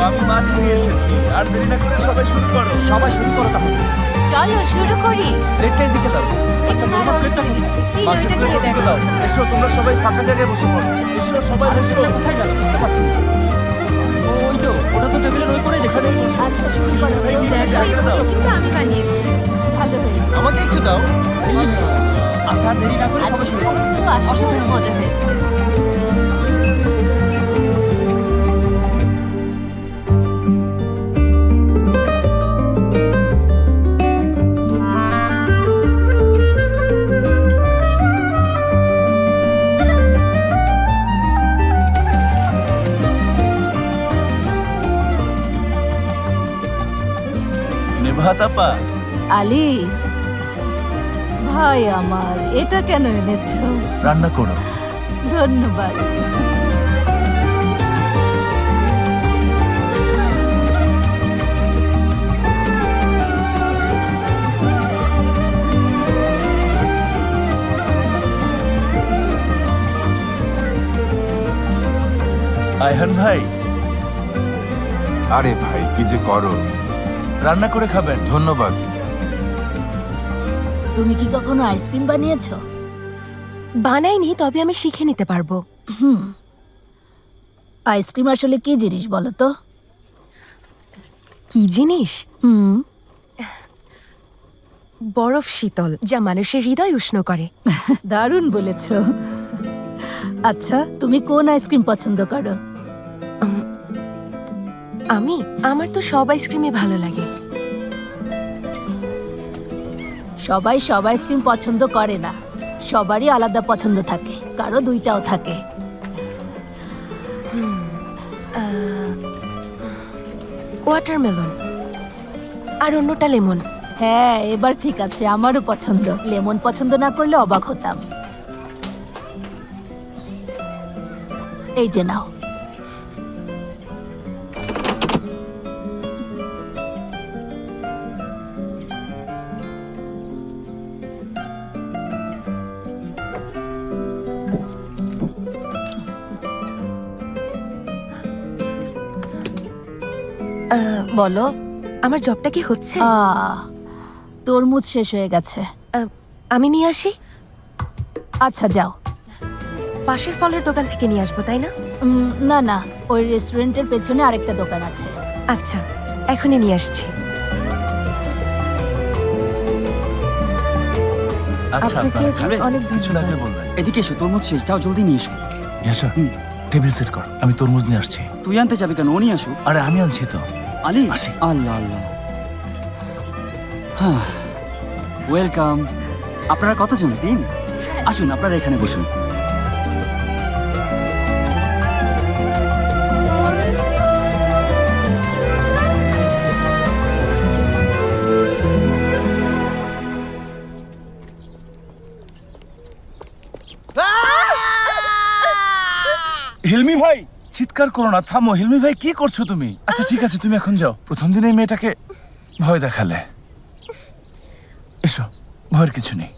আমি মাছ নিয়ে এসেছি। আর দেরি না করে সবাই শুরু করো। সবাই শুরু করো তাহলে। চলো শুরু করি। প্লেটটা এদিকে দাও। আচ্ছা তোমার প্লেটটা দিচ্ছি। এই মাছের এটা প্লেট খেয়ে ওদিকে দেখো। দাও। এসো তোমরা সবাই ফাঁকা জায়গায় বসে পড়ো। এসো সবাই বসো। এটা কোথায় গেল বুঝতে পারছি না। ওই তো, ওটা তো টেবিলের ওই কোণেই রেখে দিয়েছি। আচ্ছা শুরু করো। এই নিয়ে দেখো এই জায়গা দাও। পুডিংটা আমি বানিয়েছি। ভালো হয়েছে। আমাকে একটু দাও। আচ্ছা আর দেরি না করে আজকে সবাই শুরু করো। তো আসলে মজা হয়েছে। নেভাত আপা, আলী ভাই আমার এটা কেন এনেছো? রান্না করো। ধন্যবাদ। আয়হান ভাই, আরে ভাই কি যে করো। রান্না করে খাবেন। ধন্যবাদ। তুমি কি কখনো আইসক্রিম বানিয়েছো? বানাইনি, তবে আমি শিখে নিতে পারবো। আইসক্রিম আসলে কি জিনিস বলো তো? কি জিনিস? হুম বরফ শীতল, যা মানুষের হৃদয় উষ্ণ করে। দারুণ বলেছো। আচ্ছা তুমি কোন আইসক্রিম পছন্দ করো? আমার তো সব আইসক্রিমই ভালো লাগে। সবাই সব আইসক্রিম পছন্দ করে না, সবারই আলাদা পছন্দ থাকে, কারো দুইটাও থাকে। ওয়াটারমেলন, আর অন্যটা লেমন। হ্যাঁ এবার ঠিক আছে, আমারও পছন্দ। লেমন পছন্দ না করলে অবাক হতাম। এই যে নাও। বলো। আমার জবটা কি হচ্ছে? তরমুজ শেষ হয়ে গেছে। আমি নিয়ে আসি। আচ্ছা যাও। পাশের ফলের দোকান থেকে নিয়ে আসবো, তাই না? না না, ওই রেস্টুরেন্টের পেছনে আরেকটা দোকান আছে। আচ্ছা, এখনই নিয়ে আসছি। আচ্ছা আপনাকে আপনারা খাবেন? অনেক কিছু লাগলে ধন্যবাদ। বলবেন। এদিকে এসো, তরমুজ শেষ, যাও জলদি নিয়ে এসো। ইয়াসা, টেবিল সেট কর, আমি তরমুজ নিয়ে আসছি। তুই আনতে যাবি কেন? ও নিয়ে আসুক। আরে আমি আনছি তো। আলী, আসি। আল্লাহ আল্লাহ। হ্যাঁ, ওয়েলকাম। আপনারা কতজন? 3? আসুন আপনারা এখানে বসুন। হিলমি ভাই, চিৎকার করো না, থামো। হিলমি ভাই কি করছো তুমি? আচ্ছা ঠিক আছে, তুমি এখন যাও। প্রথম দিন এই মেয়েটাকে ভয় দেখালে। এসো, ভয়ের কিছু নেই।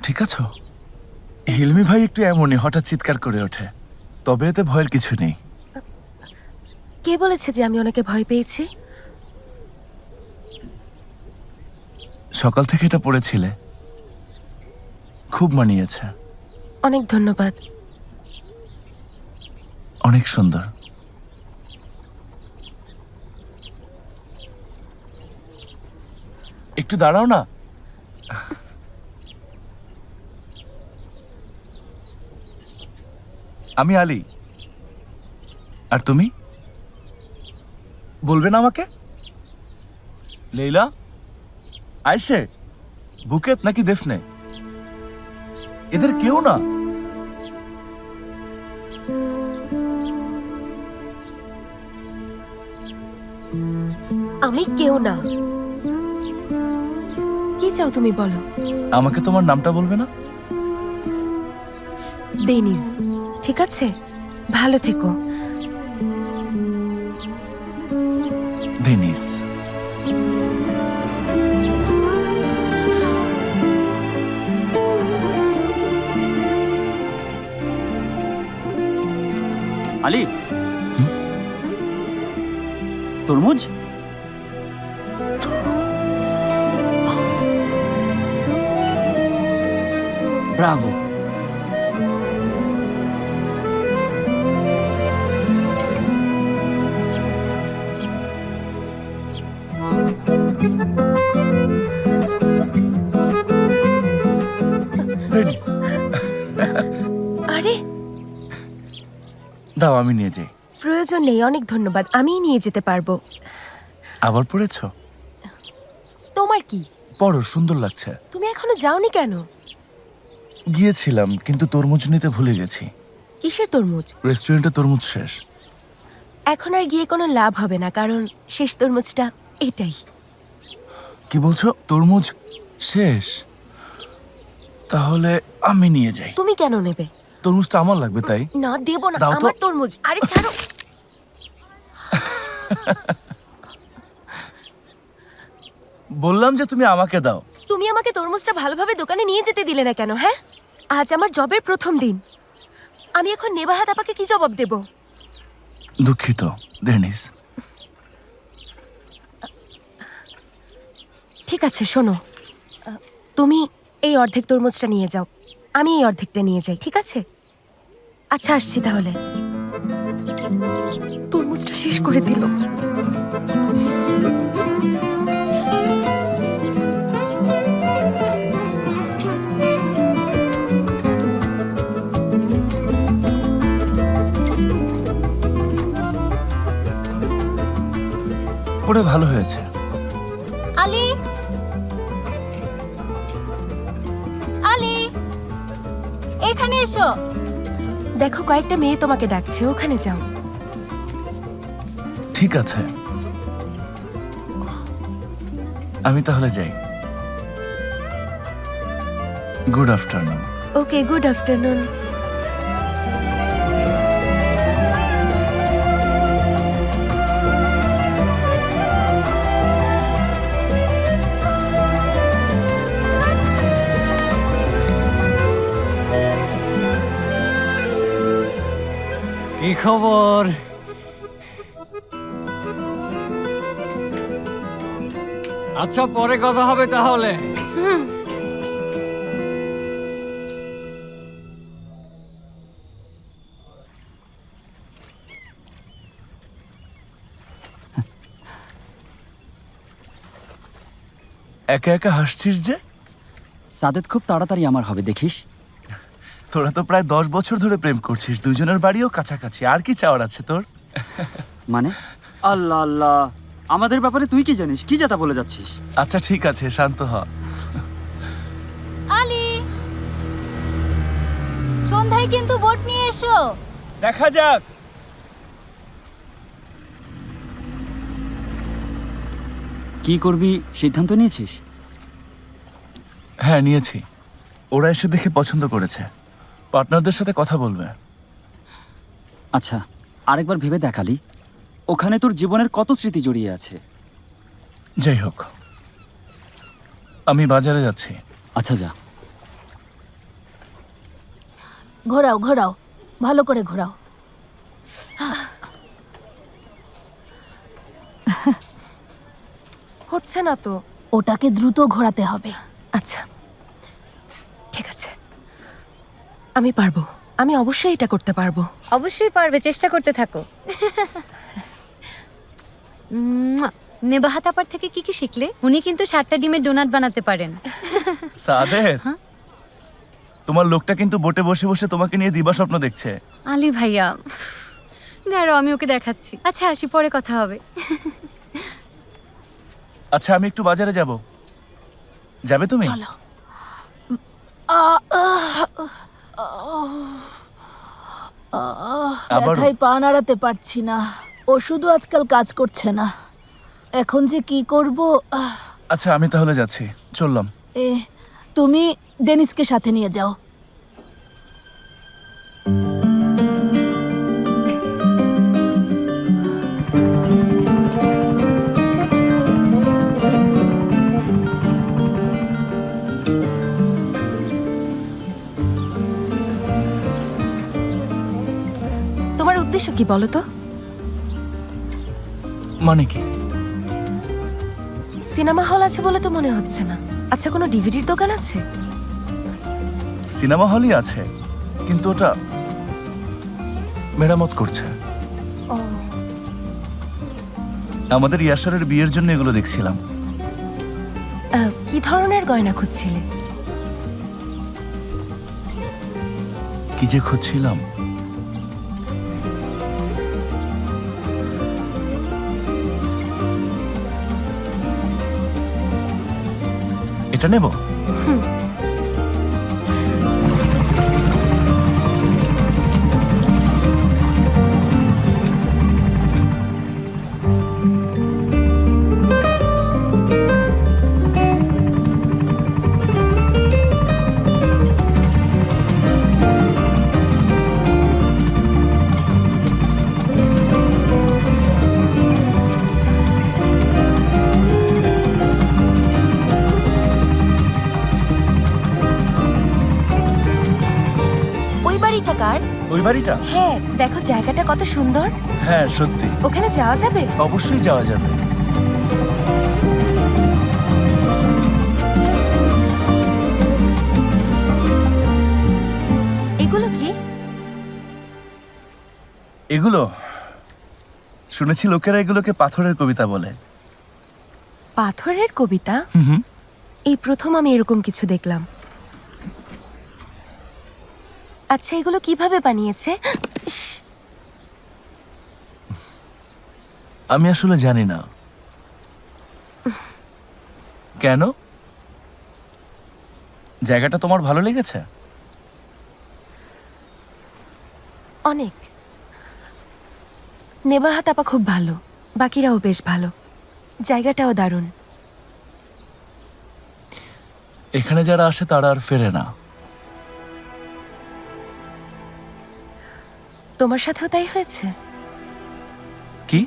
ঠিক আছো? হিলমি ভাই একটু এমনই, হঠাৎ চিৎকার করে ওঠে, তবে এতে ভয়ের কিছু নেই। কে বলেছে যে আমি ওনাকে ভয় পেয়েছি? সকাল থেকে এটা পড়েছিলে, খুব মানিয়েছে। অনেক ধন্যবাদ। অনেক সুন্দর। একটু দাঁড়াও না। আমি আলী। আর তুমি বলবে না আমাকে? লেইলা, আয়শে, বুকেত নাকি দেফনে? এদের কেউ না। আমি কেউ না। কি চাও তুমি বলো? আমাকে তোমার নামটা বলবে না? ডেনিস। ঠিক আছে, ভালো থেকো। ডেনিস। আলী, তরমুজ? ব্রাভো। ডেনিস, আরে দাও আমি নিয়ে যাই। প্রয়োজন নেই, অনেক ধন্যবাদ, আমিই নিয়ে যেতে পারবো। আবার পড়েছো? তোমার কি? পড়ো, সুন্দর লাগছে। তুমি এখনো যাওনি কেন? গিয়েছিলাম কিন্তু তরমুজ নিতে ভুলে গেছি। কিসের তরমুজ? রেস্টুরেন্টে তরমুজ শেষ। এখন আর গিয়ে কোনো লাভ হবে না, কারণ শেষ তরমুজটা এটাই। কি বলছো? তরমুজ শেষ? তাহলে আমি নিয়ে যাই। তুমি কেন নেবে? তরমুজটা আমার লাগবে তাই। না, দেব না, দাও তো। আমার তরমুজ। আরে ছাড়ো। বললাম যে তুমি আমাকে দাও। তুমি আমাকে তরমুজটা ভালোভাবে দোকানে নিয়ে যেতে দিলে না কেন? হ্যাঁ, আজ আমার জবের প্রথম দিন, আমি এখন নেবাহাত আপাকে কি জবাব দেব? দুঃখিত ডেনিস। ঠিক আছে, শোনো, তুমি এই অর্ধেক তরমুজটা নিয়ে যাও, আমি এই অর্ধেকটা নিয়ে যাই, ঠিক আছে? আচ্ছা, আসছি তাহলে। তরমুজটা শেষ করে দিল। পড়ে ভালো হয়েছে। আলী, আলী, এখানে এসো। দেখো, কয়েকটা মেয়ে তোমাকে ডাকছে, ওখানে যাও। ঠিক আছে, আমি তাহলে যাই। Good afternoon. Okay, good afternoon. কি খবর? আচ্ছা, পরে কথা হবে তাহলে। একা একা হাসছিস যে? সাদেদ খুব তাড়াতাড়ি আমার হবে, দেখিস। তোরা তো প্রায় 10 বছর ধরে প্রেম করছিস, দুজনের বাড়িও কাছাকাছি, আর কি চাওয়ার আছে তোর? মানে? আল্লাহ আল্লাহ, আমাদের ব্যাপারে তুই কি জানিস? কি যাতা বলে যাচ্ছিস? আচ্ছা ঠিক আছে, শান্ত হ। আলী, সন্ধ্যায় কিন্তু বোট নিয়ে এসো। দেখা যাক। কি করবি সিদ্ধান্ত নিয়েছিস? হ্যাঁ নিয়েছি, ওরা এসে দেখে পছন্দ করেছে, পার্টনারদের সাথে কথা বলবে। আচ্ছা, আরেকবার ভেবে দেখালি, ওখানে তোর জীবনের কত স্মৃতি জড়িয়ে আছে। যাই হোক, আমি বাজারে যাচ্ছি। আচ্ছা যা। ঘোরাও ঘোরাও, ভালো করে ঘোরাও। হচ্ছে না তো। ওটাকে দ্রুত ঘোরাতে হবে। আচ্ছা, ঠিক আছে, আমি পারবো, আমি অবশ্যই এটা করতে পারবো। অবশ্যই পারবে, চেষ্টা করতে থাকো। নেবাহাত আপার থেকে কি কি শিখলে? উনি কিন্তু 7টা ডিমের ডোনাট বানাতে পারেন। সাদেদ, তোমার লোকটা কিন্তু বোটে বসে বসে তোমাকে নিয়ে দিবা স্বপ্ন দেখছে। আলী ভাইয়া, দাঁড়াও আমি ওকে দেখাচ্ছি। আচ্ছা আসি, পরে কথা হবে। আচ্ছা আমি একটু বাজারে যাব, যাবে তুমি? চলো। আবারও? ব্যথায় পা নাড়াতে পারছি না, ওষুধও আজকাল কাজ করছে না, এখন যে কি করব। আচ্ছা আমি তাহলে যাচ্ছি, চললাম। তুমি ডেনিসকে সাথে নিয়ে যাও। উদ্দেশ্য কি বলো তো? মানে কি? সিনেমা হল আছে বলে তো মনে হচ্ছে না। আচ্ছা, কোনো ডিভিডির দোকান আছে? সিনেমা হলই আছে, কিন্তু ওটা মেরামত করছে। ও, আমাদের ইয়াসারের বিয়ের জন্য এগুলো দেখছিলাম। কি ধরনের গয়না খুঁজছিলে? কি যে খুঁজছিলাম, এটা নেব। ওই বাড়িটা কার? ওই বাড়িটা? হ্যাঁ, দেখো জায়গাটা কত সুন্দর। হ্যাঁ সত্যি, ওখানে যাওয়া যাবে? অবশ্যই যাওয়া যাবে। এগুলো কি? এগুলো শুনেছি লোকেরা এগুলোকে পাথরের কবিতা বলে। পাথরের কবিতা? এই প্রথম আমি এরকম কিছু দেখলাম। আচ্ছা, এগুলো কিভাবে বানিয়েছে? ইস, আমি আসলে জানি না। কেন? জায়গাটা তোমার ভালো লেগেছে? অনেক। নেবাহাত আপা খুব ভালো, বাকিরাও বেশ ভালো, জায়গাটাও দারুণ। এখানে যারা আসে তারা আর ফেরে না। তোমার সাথেও তাই হয়েছে? কি?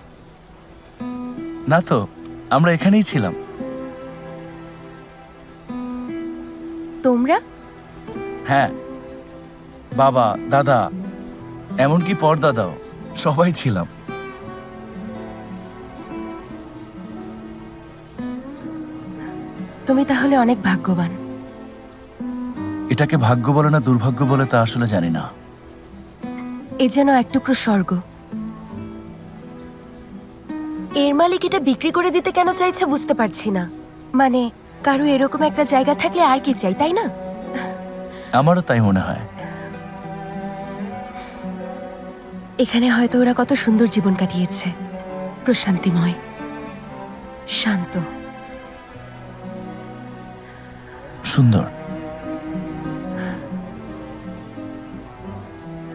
না তো, আমরা এখানেই ছিলাম। তোমরা? হ্যাঁ, বাবা, দাদা, এমনকি পরদাদাও, সবাই ছিলাম। তুমি তাহলে অনেক ভাগ্যবান। এটাকে ভাগ্য বলে না দুর্ভাগ্য বলে তা আসলে জানি না। এ যেন এক টুকরো স্বর্গ। এর মালিক এটা বিক্রি করে দিতে কেন চাইছে বুঝতে পারছি না। মানে কারো এরকম একটা জায়গা থাকলে আর কি চাই, তাই না? আমারও তাই মনে হয়। এখানে হয়তো ওরা কত সুন্দর জীবন কাটিয়েছে, প্রশান্তিময়, শান্ত। সুন্দর,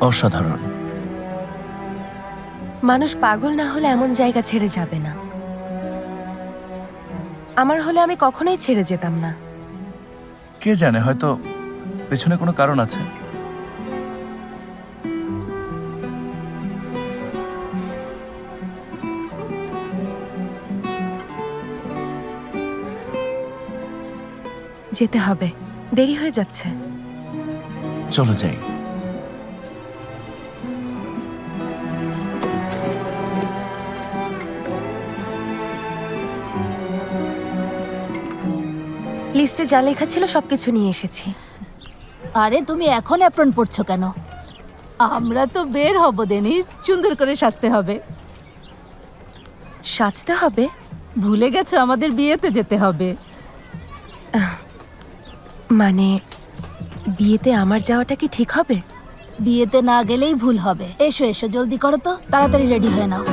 অসাধারণ। মানুষ পাগল না হলে এমন জায়গা ছেড়ে যাবে না। আমার হলে আমি কখনোই ছেড়ে যেতাম না। কে জানে, হয়তো পেছনে কোনো কারণ আছে। যেতে হবে, দেরি হয়ে যাচ্ছে। চলো যাই। লিস্টে যা লেখা ছিল সবকিছু নিয়ে এসেছি। আরে তুমি এখন অ্যাপ্রন পড়ছো কেন? আমরা তো বের হব ডেনিস, সুন্দর করে সাজতে হবে। সাজতে হবে? ভুলে গেছো আমাদের বিয়েতে যেতে হবে। মানে বিয়েতে আমার যাওয়াটা কি ঠিক হবে? বিয়েতে না গেলেই ভুল হবে। এসো এসো, জলদি করো তো, তাড়াতাড়ি রেডি হয়ে নাও।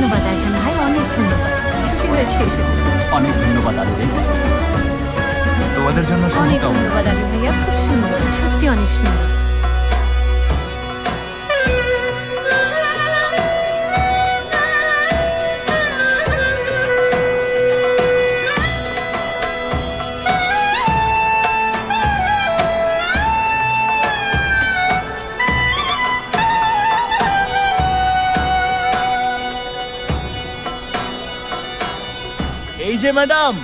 ধন্যবাদ আইহান ভাই, অনেক ধন্যবাদ। খুশি হয়েছে এসেছি। অনেক ধন্যবাদ আলী বেশ। তোমাদের জন্য অনেক শুভকামনা। ধন্যবাদ আলী ভাইয়া, খুব সুন্দর, সত্যি অনেক সুন্দর। এই যে ম্যাডাম,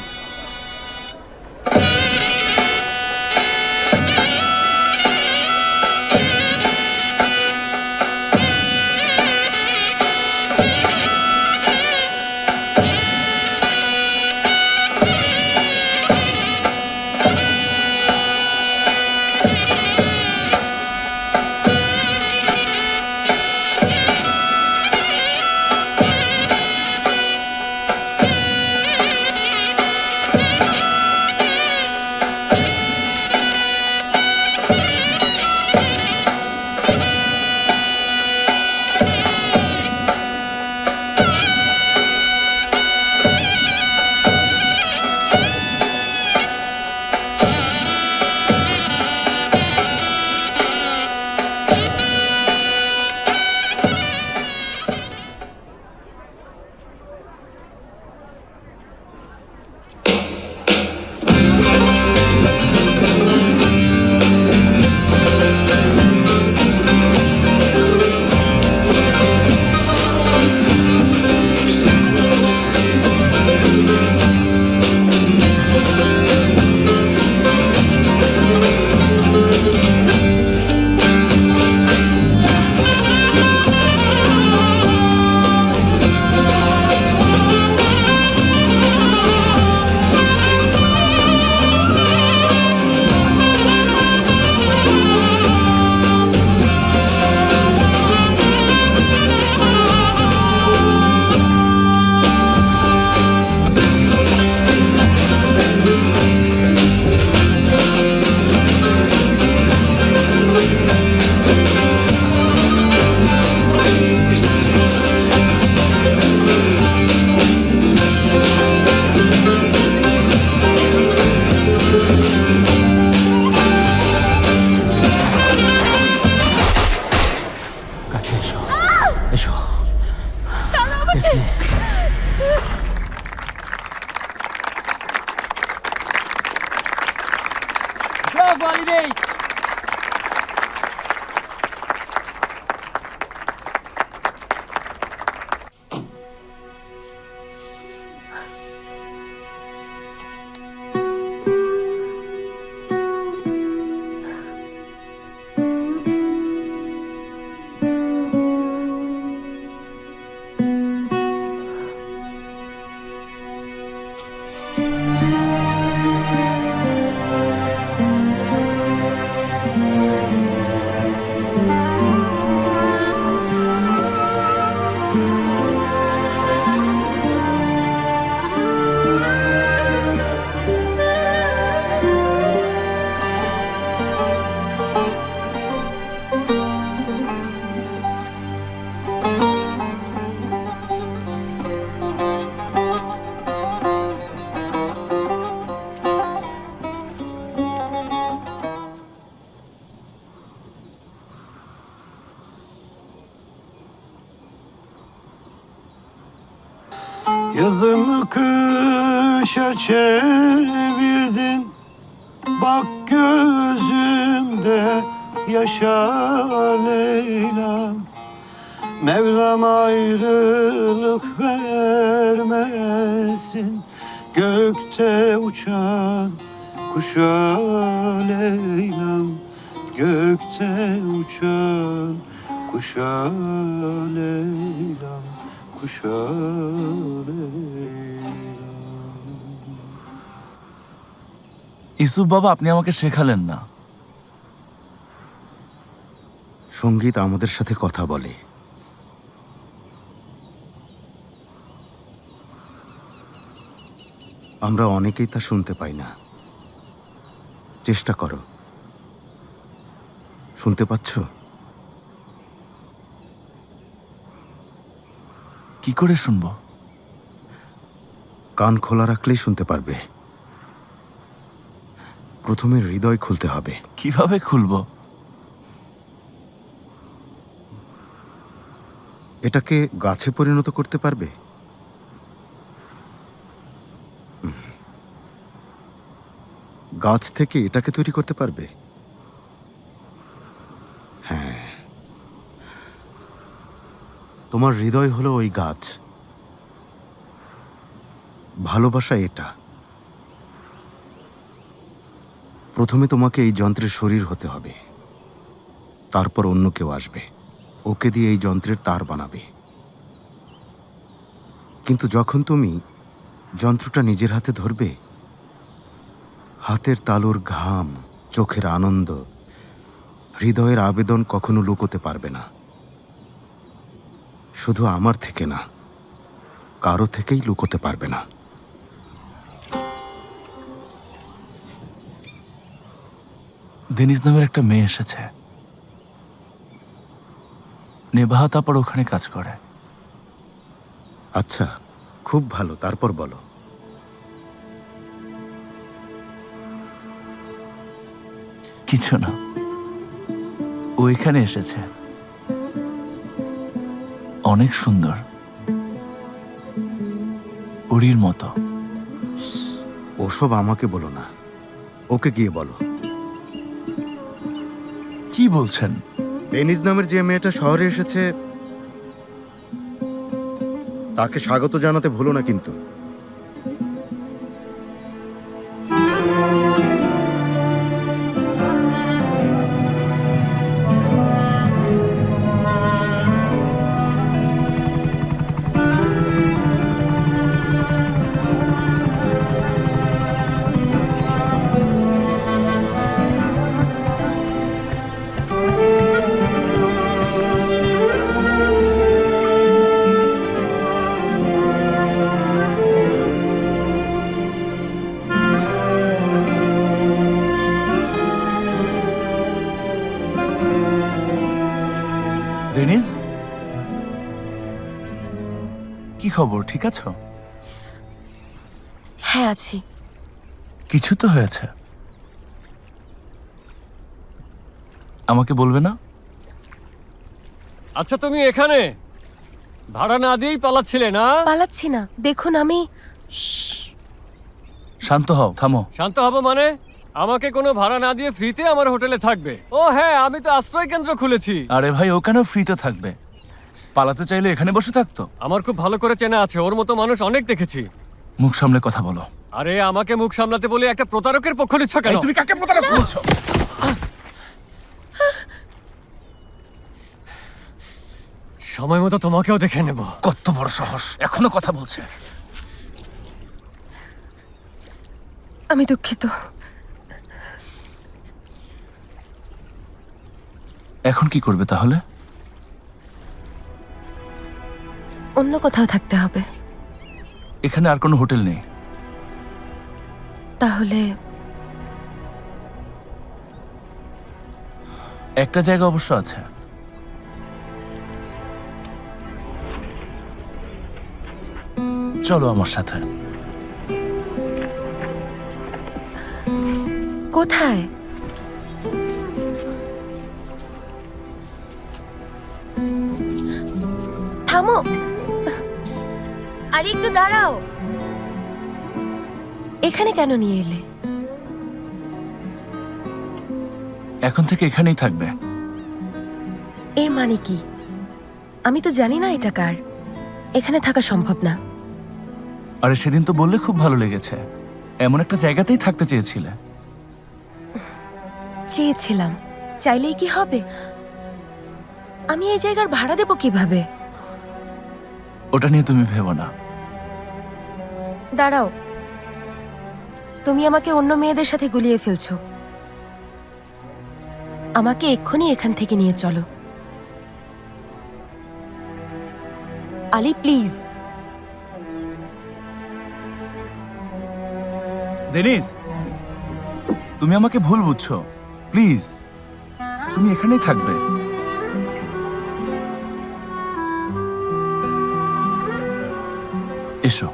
কাছে এসো, এসো। ব্রাভো আলী বেশ। Yazımı kışa çevirdin, bak gözümde yaşa Leyla'm. Mevlam ayrılık vermesin, gökte uçan kuşa Leyla'm. Gökte uçan kuşa Leyla'm, kuşa Leyla'm। Yusuf বাবা, আপনি আমাকে শেখালেন না। সঙ্গীত আমাদের সাথে কথা বলে। আমরা অনেকেই তা শুনতে পাই না। চেষ্টা করো, শুনতে পাচ্ছ? কি করে শুনবো? কান খোলা রাখলেই শুনতে পারবে। প্রথমে হৃদয় খুলতে হবে। কিভাবে খুলবো? এটাকে গাছে পরিণত করতে পারবে? গাছ থেকে এটাকে তৈরি করতে পারবে? হ্যাঁ, তোমার হৃদয় হলো ওই গাছ, ভালোবাসা এটা। প্রথমে তোমাকে এই যন্ত্রের শরীর হতে হবে, তারপর অন্য কেউ আসবে, ওকে দিয়ে এই যন্ত্রের তার বানাবে। কিন্তু যখন তুমি যন্ত্রটা নিজের হাতে ধরবে, হাতের তালুর ঘাম, চোখের আনন্দ, হৃদয়ের আবেদন কখনো লুকোতে পারবে না। শুধু আমার থেকে না, কারো থেকেই লুকোতে পারবে না। ডেনিস নামের একটা মেয়ে এসেছে। নেভাহা তারপর ওখানে কাজ করে। আচ্ছা, খুব ভালো। তারপর বলো। কিছু না, ও এখানে এসেছে। অনেক সুন্দর, পরীর মতো। ওসব আমাকে বলো না, ওকে গিয়ে বলো। কি বলছেন? ডেনিস নামের যে মেয়েটা শহরে এসেছে, তাকে স্বাগত জানাতে ভুলো না কিন্তু। ডেনিস, কি খবর? ঠিক আছো? হ্যাঁ আছি। কিছু তো হয়েছে, আমাকে বলবে না? আচ্ছা, তুমি এখানে ভাড়া না দিয়েই পালাচ্ছিলে না? পালাচ্ছি না, দেখুন আমি। শান্ত হও, থামো। শান্ত হব মানে? আমাকে কোনো ভাড়া না দিয়ে ফ্রিতে আমার হোটেলে থাকবে? ও হ্যাঁ, আমি তো আশ্রয় কেন্দ্র খুলেছি। আরে ভাই, ও কেন ফ্রিতে থাকবে? পালাতে চাইলে এখানে বসে থাকতো। আমার খুব ভালো করে চেনা আছে, ওর মতো মানুষ অনেক দেখেছি। মুখ সামলে কথা বলো। আরে আমাকে মুখ সামলাতে বলে একটা প্রতারকের পক্ষ নিচ্ছ কেন? এই, তুমি কাকে প্রতারক বলছো? সময় মতো তোমাকেও দেখে নেব। কত বড় সাহস, এখনো কথা বলছে। আমি দুঃখিত। এখন কি করবে তাহলে? অন্য কোথাও থাকতে হবে। এখানে আর কোনো হোটেল নেই। তাহলে একটা জায়গা অবশ্য আছে। চলো আমার সাথে। কোথায়? থামো, আরে একটু দাঁড়াও। এখানে কেন নিয়ে এলে? এখন থেকে এখানেই থাকবে। এর মানে কি? আমি তো জানি না এটা কার। এখানে থাকা সম্ভব না। আরে সেদিন তো বললে খুব ভালো লেগেছে, এমন একটা জায়গাতেই থাকতে চেয়েছিলে। চেয়েছিলাম, চাইলেই কি হবে? আমি এই জায়গার ভাড়া দেব কিভাবে? ওটা নিয়ে তুমি ভেবো না। দাঁড়াও, তুমি আমাকে অন্য মেয়েদের সাথে গুলিয়ে ফেলছো। আমাকে এক্ষুনি এখান থেকে নিয়ে চলো। আলি প্লিজ। ডেনিস, তুমি আমাকে ভুল বুঝছো। প্লিজ, তুমি এখানেই থাকবে। এসো।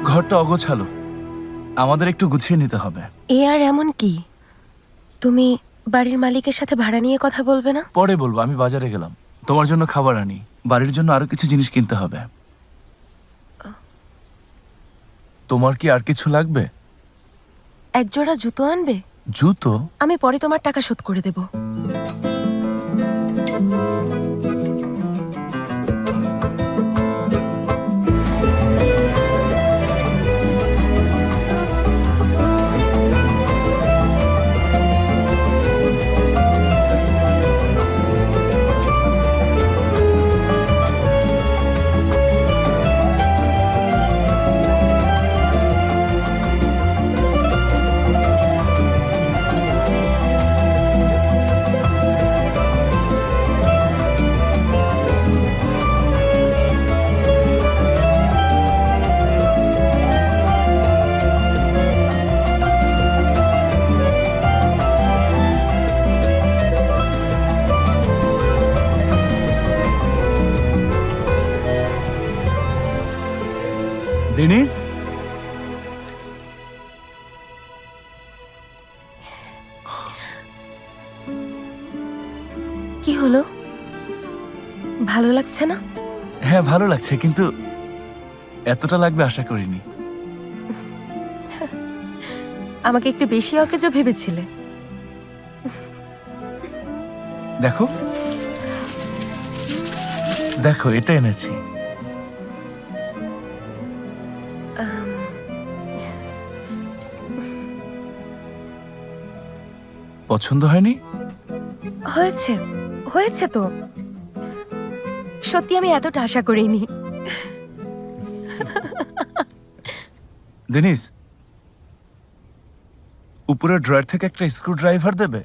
ঘরটা অগোছালো, আমাদের একটু গুছিয়ে নিতে হবে। এ আর এমন কি, তুমি বাড়ির মালিকের সাথে ভাড়া নিয়ে কথা বলবে না? পরে বলবো, আমি বাজারে গেলাম, তোমার জন্য খাবার আনি, বাড়ির জন্য আরো কিছু জিনিস কিনতে হবে। তোমার কি আর কিছু লাগবে? এক জোড়া জুতো আনবে? জুতো? আমি পরে তোমার টাকা শোধ করে দেব। ডেনিস, কি হলো, ভালো লাগছে না? হ্যাঁ ভালো লাগছে, কিন্তু এতটা লাগবে আশা করিনি। আমাকে একটু বেশি অকেজো ভেবেছিলে? দেখো দেখো, এটা এনেছি। পছন্দ হয়নি? হয়েছে, হয়েছে তো। সত্যি আমি এতটা আশা করিনি। ডেনিস, উপরের ড্রয়ার থেকে একটা স্ক্রু ড্রাইভার দেবে?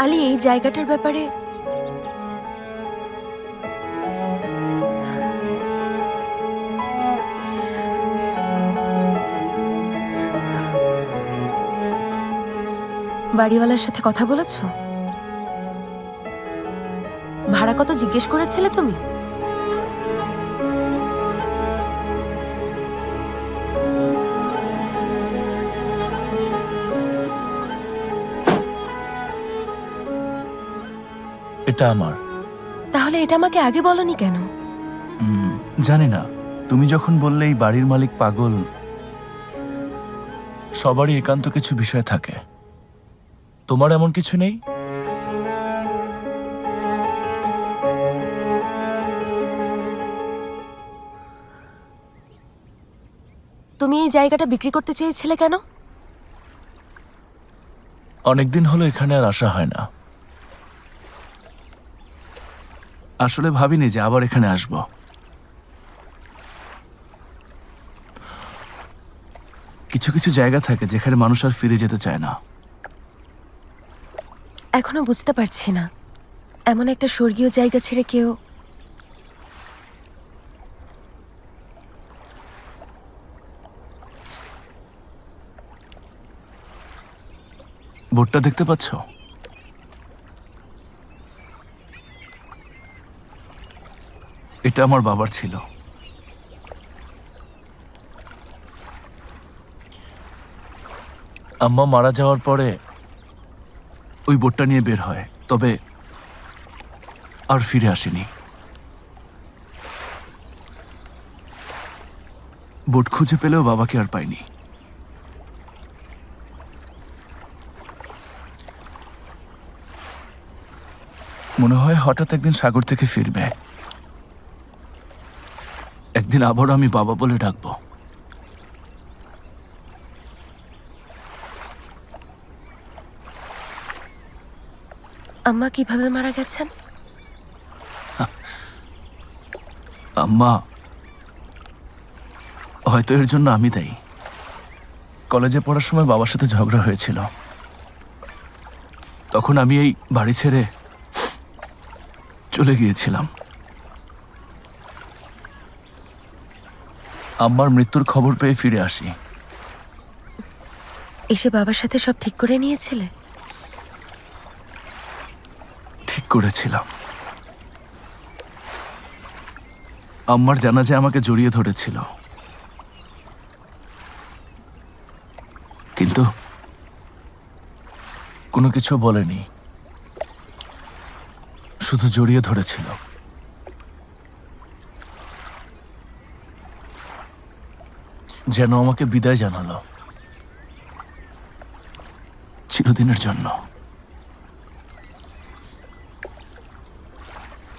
আলি, এই জায়গাটার ব্যাপারে বাড়িওয়ালার সাথে কথা বলেছো? ভাড়া কত জিজ্ঞেস করেছিলে তুমি? এটা আমার। তাহলে এটা আমাকে আগে বলনি কেন? জানি না, তুমি যখন বললে এই বাড়ির মালিক পাগল, সবারই একান্ত কিছু বিষয় থাকে, তোমার এমন কিছু নেই? তুমি এই জায়গাটা বিক্রি করতে চেয়েছিলে কেন? অনেকদিন হলো এখানে আর আসা হয় না। আসলে ভাবিনি যে আবার এখানে আসব। কিছু কিছু জায়গা থাকে যেখানে মানুষ আর ফিরে যেতে চায় না। এখনো বুঝতে পারছি না, এমন একটা স্বর্গীয় জায়গা ছেড়ে কেউ বোর্ডটা দেখতে পাচ্ছ? এটা আমার বাবার ছিল। আম্মা মারা যাওয়ার পরে ওই বোটটা নিয়ে বের হয়, তবে আর ফিরে আসেনি। বোট খুঁজে পেলেও বাবাকে আর পাইনি। মনে হয় হঠাৎ একদিন সাগর থেকে ফিরবে। একদিন আবারও আমি বাবা বলে ডাকবো। আম্মা কিভাবে মারা গেছেন? আম্মা, হয়তো এর জন্য আমি দায়ী। কলেজে পড়ার সময় বাবার সাথে ঝগড়া হয়েছিল। তখন আমি এই বাড়ি ছেড়ে চলে গিয়েছিলাম। আম্মার মৃত্যুর খবর পেয়ে ফিরে আসি। এসে বাবার সাথে সব ঠিক করে নিয়েছিলে? ঠিক করেছিলাম। আম্মার জানাজা আমাকে জড়িয়ে ধরেছিল, কিন্তু কোনো কিছু বলেনি, শুধু জড়িয়ে ধরেছিল। যেন আমাকে বিদায় জানালো, চিরদিনের জন্য।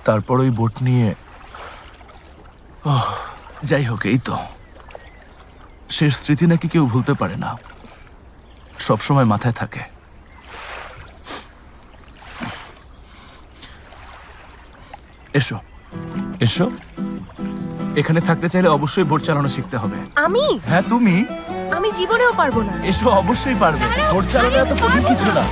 তারপর ওই বোট নিয়ে যাই হোক, এই তো শেষ স্মৃতি নাকি কেউ ভুলতে পারে না, সবসময় মাথায় থাকে। এসো এসো, এখানে থাকতে চাইলে অবশ্যই বোট চালানো শিখতে হবে। আমি হ্যাঁ তুমি। আমি জীবনেও পারবো না। এসো, অবশ্যই পারবে। বোট চালানো এত কঠিন কিছু না।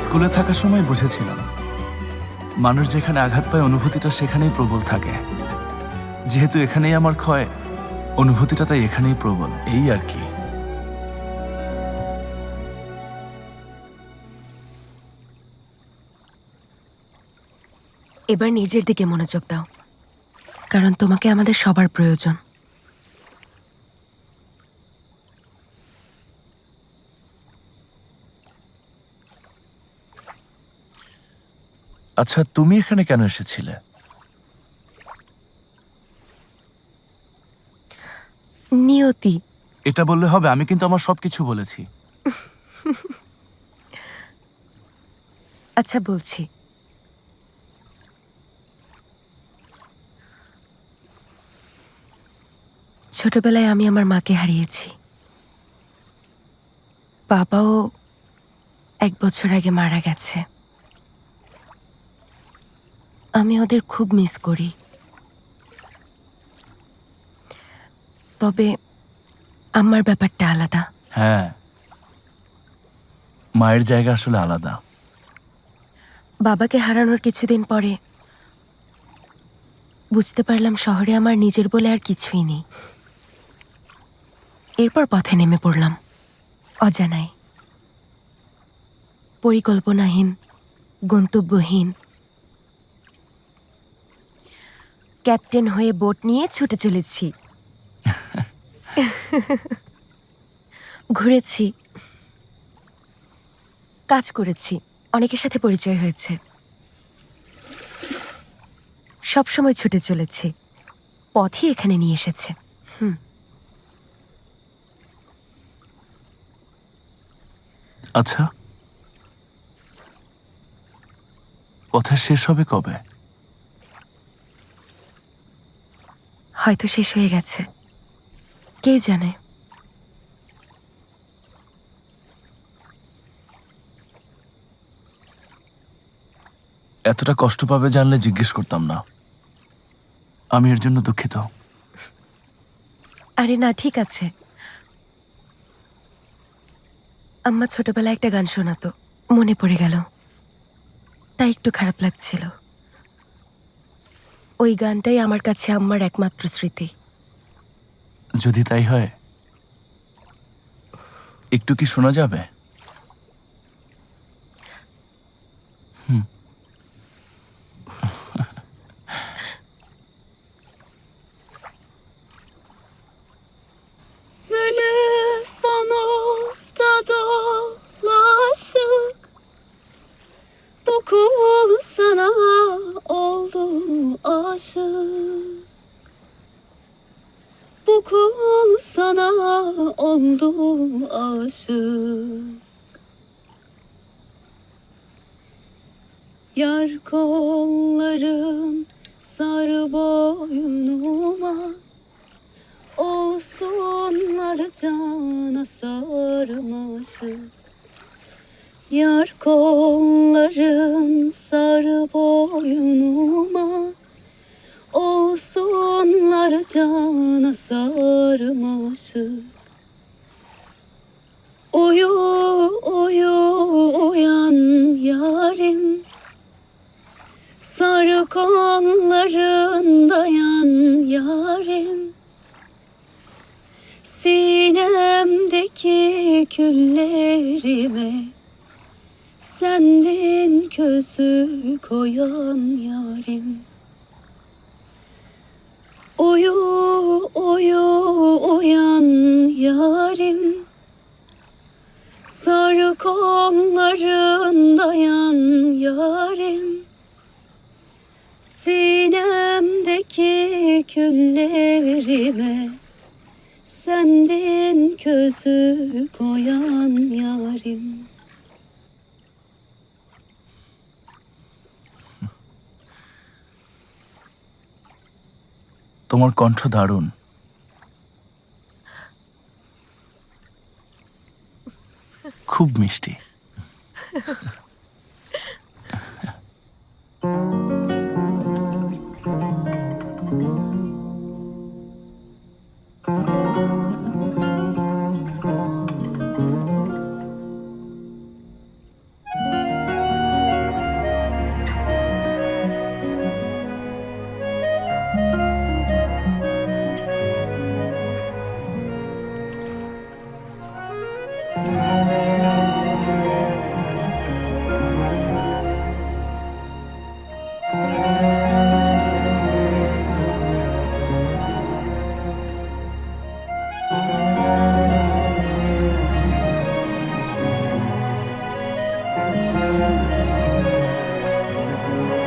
স্কুলে থাকার সময় বুঝেছিলাম, মানুষ যেখানে আঘাত পায় অনুভূতিটা সেখানেই প্রবল থাকে। যেহেতু এখানেই আমার ক্ষয়, অনুভূতিটা তাই এখানেই প্রবল, এই আর কি। এবার নিজের দিকে মনোযোগ দাও, কারণ তোমাকে আমাদের সবার প্রয়োজন। আচ্ছা, তুমি এখানে কেন এসেছিলে? নিয়তি। এটা বললে হবে? আমি কিন্তু আমার সবকিছু বলেছি। আচ্ছা বলছি। ছোটবেলায় আমি আমার মাকে হারিয়েছি। বাবাও 1 বছর আগে মারা গেছে। আমি ওদের খুব মিস করি। তবে আমার ব্যাপারটা আলাদা। হ্যাঁ, মায়ের জায়গা আসলে আলাদা। বাবাকে হারানোর কিছুদিন পরে বুঝতে পারলাম শহরে আমার নিজের বলে আর কিছুই নেই। এরপর পথে নেমে পড়লাম, অজানায়, পরিকল্পনাহীন, গন্তব্যহীন। ক্যাপ্টেন হয়ে বোট নিয়ে ছুটে চলেছি। ঘুরেছি, কাজ করেছি, অনেকের সাথে পরিচয় হয়েছে। সবসময় ছুটে চলেছি, পথই এখানে নিয়ে এসেছে। আচ্ছা, পথের শেষ হবে কবে? হয়তো শেষ হয়ে গেছে, কে জানে। এতটা কষ্ট পাবে জানলে জিজ্ঞেস করতাম না। আমি এর জন্য দুঃখিত। আরে না, ঠিক আছে। আম্মা ছোটবেলায় একটা গান শোনাতো, মনে পড়ে গেল, তাই একটু খারাপ লাগছিল। ওই গানটাই আমার কাছে আম্মার একমাত্র স্মৃতি। যদি তাই হয়, একটু কি শোনা যাবে? Zulüf omuzda oldum aşık. Yar kolların sar boynuma, olsunlar cana sarmaşık. Yar kolların sar boynuma, olsunlar cana sarmaşık. Uyu uyu uyan yarim, sarı kollarında yan yarim. Sinemdeki küllerime sendin közü koyan yarim. Uyu uyu uyan yarim, sarı kollarında yan yarim. Sinemdeki küllerime sendin közü koyan yarim. তোমার কণ্ঠ দারুণ। খুব মিষ্টি।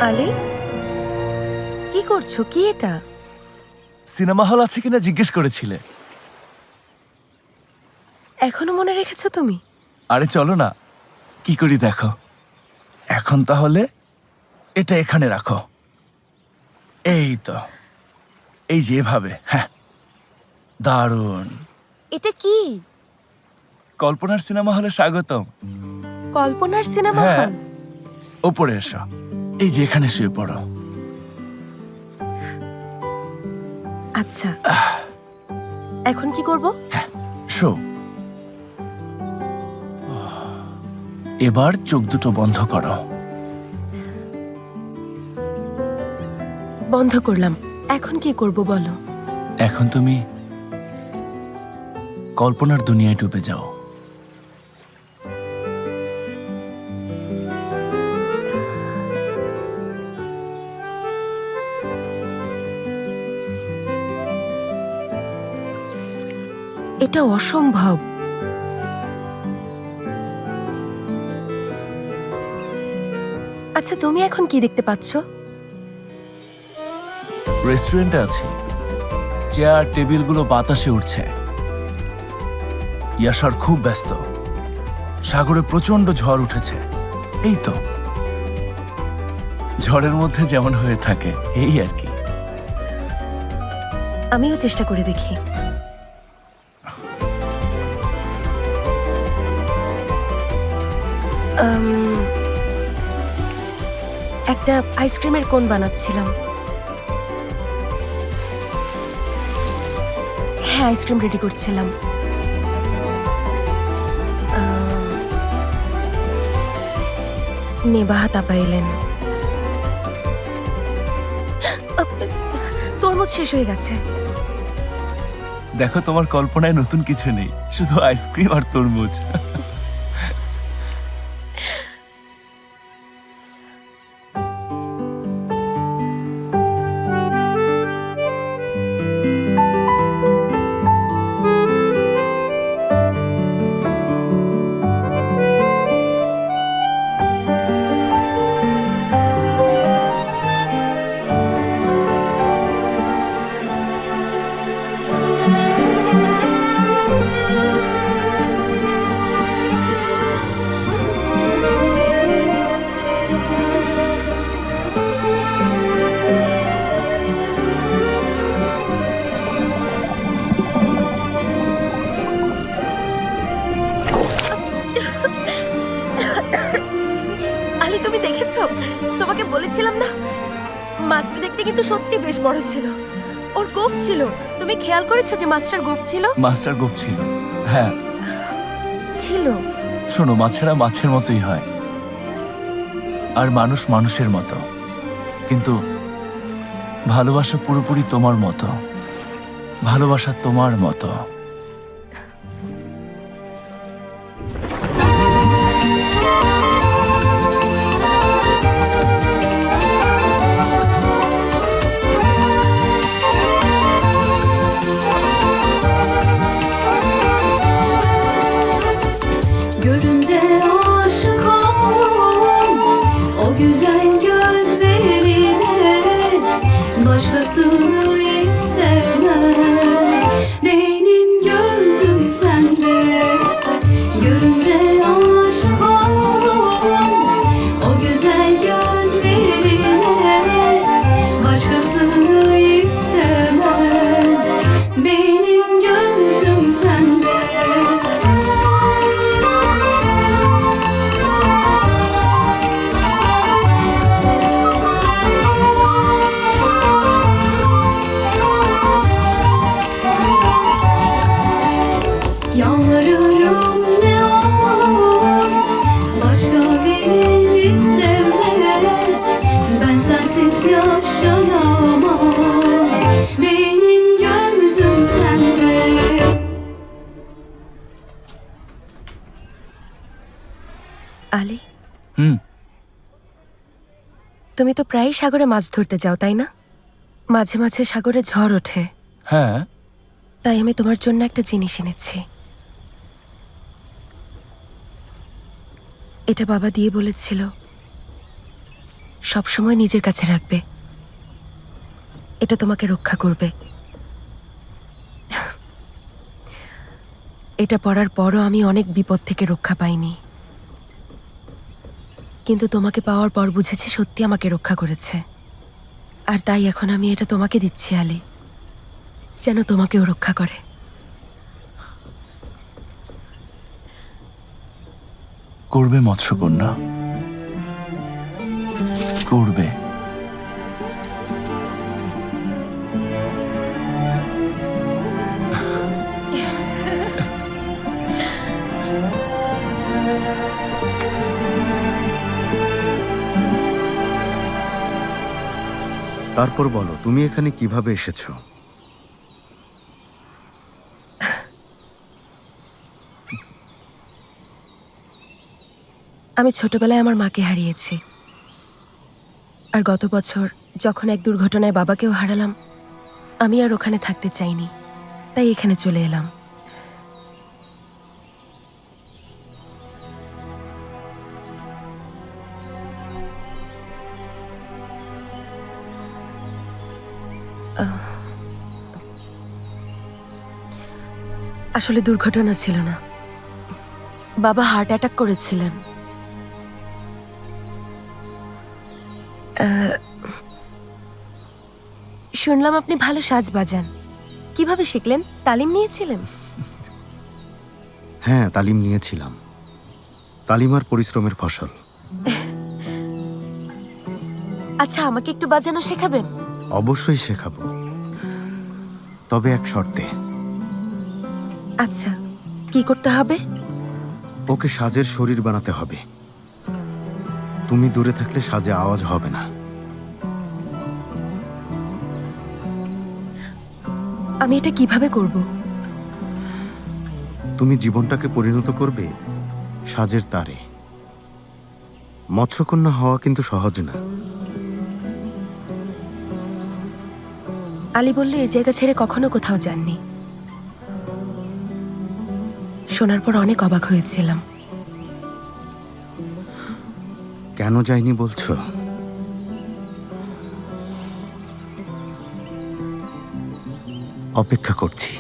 আলে, কি করছো? কি এটা? সিনেমা হল আছে কিনা জিজ্ঞেস করেছিলে। এখনো মনে রেখেছো তুমি? আরে চলো না, কি করি দেখো। এখন তাহলে এটা এখানে রাখো। এই তো, এই যে এভাবে। হ্যাঁ, দারুণ। এটা কি? কল্পনার সিনেমা হলে স্বাগতম। কল্পনার সিনেমা হ্যাঁ, হল? ওপরে এসো। এই যে এখানে শুয়ে পড়ো। আচ্ছা, এখন কি করব? শো। এবার চোখ দুটো বন্ধ করো। বন্ধ করলাম। এখন কি করব বলো? এখন তুমি কল্পনার দুনিয়ায় ডুবে যাও। এটা অসম্ভব। আচ্ছা, তুমি এখন কি দেখতে পাচ্ছ? রেস্টুরেন্টে আছি, চেয়ার টেবিলগুলো বাতাসে উঠছে। ইয়াশার খুব ব্যস্ত, সাগরে প্রচন্ড ঝড় উঠেছে। এই তো, ঝড়ের মধ্যে যেমন হয়ে থাকে এই আর কি। আমিও চেষ্টা করে দেখি। একটা আইসক্রিমের কোন বানাচ্ছিলাম। হ্যাঁ, আইসক্রিম রেডি করছিলাম। নেবাহাত আপা এলেন। তরমুজ শেষ হয়ে গেছে। দেখো, তোমার কল্পনায় নতুন কিছু নেই, শুধু আইসক্রিম আর তরমুজ। মাছটা দেখতে কিন্তু সত্যি বেশ বড় ছিল। ওর গোঁফ ছিল। তুমি খেয়াল করেছো যে মাছটার গোঁফ ছিল? মাছটার গোঁফ ছিল। হ্যাঁ, ছিল। শোনো, মাছেরা মাছের মতোই হয়, আর মানুষ মানুষের মতো। কিন্তু ভালোবাসা পুরোপুরি তোমার মতো, ভালোবাসা তোমার মতো। Görünce aşık oldum o güzel gözlerine, başkasını istemem, benim gözüm sende. Görünce aşık oldum o güzel gözlerine, başkasını istemem, benim gözüm sende. Yalvarırım ne olur başka birini sevme, ben sensiz yaşayamam, benim gözüm sende. আলি, হুম, তুমি তো প্রায়ই সাগরে মাছ ধরতে যাও, তাই না? মাঝে মাঝে সাগরে ঝড় ওঠে। হ্যাঁ। তাই আমি তোমার জন্য একটা জিনিস এনেছি। এটা বাবা দিয়ে বলেছিল সবসময় নিজের কাছে রাখবে, এটা তোমাকে রক্ষা করবে। এটা পড়ার পরও আমি অনেক বিপদ থেকে রক্ষা পাইনি, কিন্তু তোমাকে পাওয়ার পর বুঝেছি সত্যি আমাকে রক্ষা করেছে। আর তাই এখন আমি এটা তোমাকে দিচ্ছি আলি, যেন তোমাকেও রক্ষা করে। করবে মৎস্যকন্যা, করবে। তারপর বলো, তুমি এখানে কিভাবে এসেছো? আমি ছোটবেলায় আমার মাকে হারিয়েছি, আর গত বছর যখন এক দুর্ঘটনায় বাবাকেও হারালাম, আমি আর ওখানে থাকতে চাইনি, তাই এখানে চলে এলাম। আসলে দুর্ঘটনা ছিল না, বাবা হার্ট অ্যাটাক করেছিলেন। শুনলাম আপনি ভালো সাজ বাজান। কিভাবে শিখলেন? তালিম নিয়েছিলেন? হ্যাঁ, তালিম নিয়েছিলাম। তালিম আর পরিশ্রমের ফসল। আচ্ছা, আমাকে একটু বাজানো শেখাবেন? অবশ্যই শেখাবো, তবে এক শর্তে। আচ্ছা, কি করতে হবে? ওকে সাজের শরীর বানাতে হবে। তুমি দূরে থাকলে সাজে আওয়াজ হবে না। আমি এটা কিভাবে করব? তুমি জীবনটাকে পরিণত করবে সাজের তারে। মৎস্যকন্যা হওয়া কিন্তু সহজ না। আলী বলল এই জায়গা ছেড়ে কখনো কোথাও যাননি। শোনার পর অনেক অবাক হয়েছিলাম। কেন যাইনি বলছো? অপেক্ষা করছি,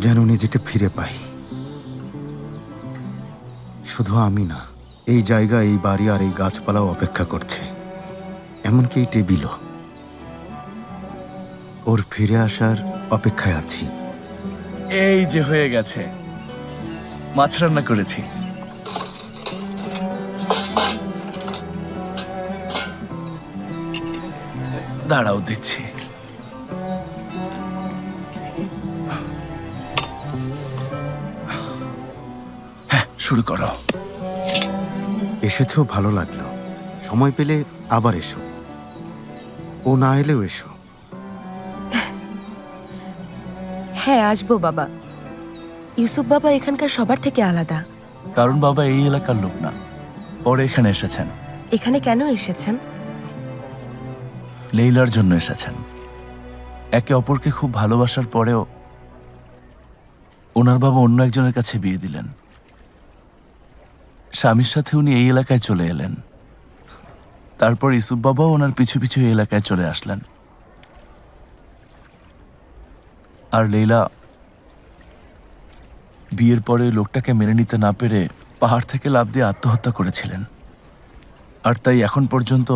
যেন নিজেকে ফিরে পাই। শুধু আমি না, এই জায়গা, এই বাড়ি আর এই গাছপালাও অপেক্ষা করছে, এমনকি এই টেবিলও। ওর ফিরে আসার অপেক্ষায় আছি। এই যে হয়ে গেছে, মাছ রান্না করেছি। দাঁড়াও দিচ্ছি। হ্যাঁ, শুরু করো। এসেছো, ভালো লাগলো। সময় পেলে আবার এসো। ও না এলেও এসো। হ্যাঁ, আসবো বাবা। ইউসুফ বাবা এখানকার সবার থেকে আলাদা। কারণ বাবা এই এলাকার লোক না, পরে এখানে এসেছেন। এখানে কেন এসেছেন? লেইলার জন্য এসেছেন। একে অপরকে খুব ভালোবাসার পরেও ওনার বাবা অন্য একজনের কাছে বিয়ে দিলেন। স্বামীর সাথে উনি এই এলাকায় চলে এলেন। তারপর ইউসুফ বাবাও ওনার পিছু পিছু এই এলাকায় চলে আসলেন। আর লেইলা বিয়ের পরে লোকটাকে মেনে নিতে না পেরে পাহাড় থেকে লাফ দিয়ে আত্মহত্যা করেছিলেন। আর তাই এখন পর্যন্ত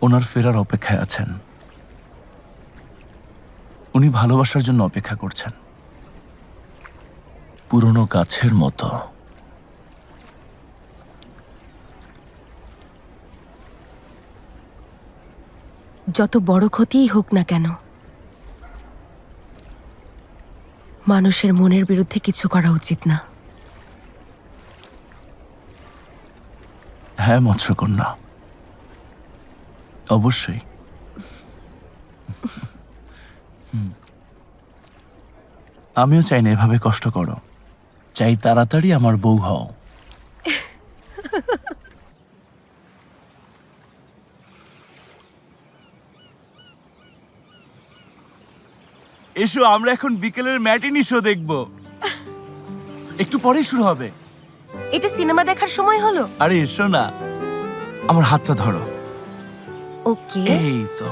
ওনার ফেরার অপেক্ষায় আছেন। উনি ভালোবাসার জন্য অপেক্ষা করছেন, পুরনো গাছের মতো। যত বড় ক্ষতিই হোক না কেন, মানুষের মনের বিরুদ্ধে কিছু করা উচিত না। হ্যাঁ মৎস্যকন্যা, অবশ্যই। আমিও চাই না এভাবে কষ্ট করো, চাই তাড়াতাড়ি আমার বউ হও। এসো, আমরা এখন বিকেলের ম্যাটিনি শো দেখব। একটু পরেই শুরু হবে। এটা সিনেমা দেখার সময় হলো? আরে এসো না, আমার হাতটা ধরো। ওকে। এই তো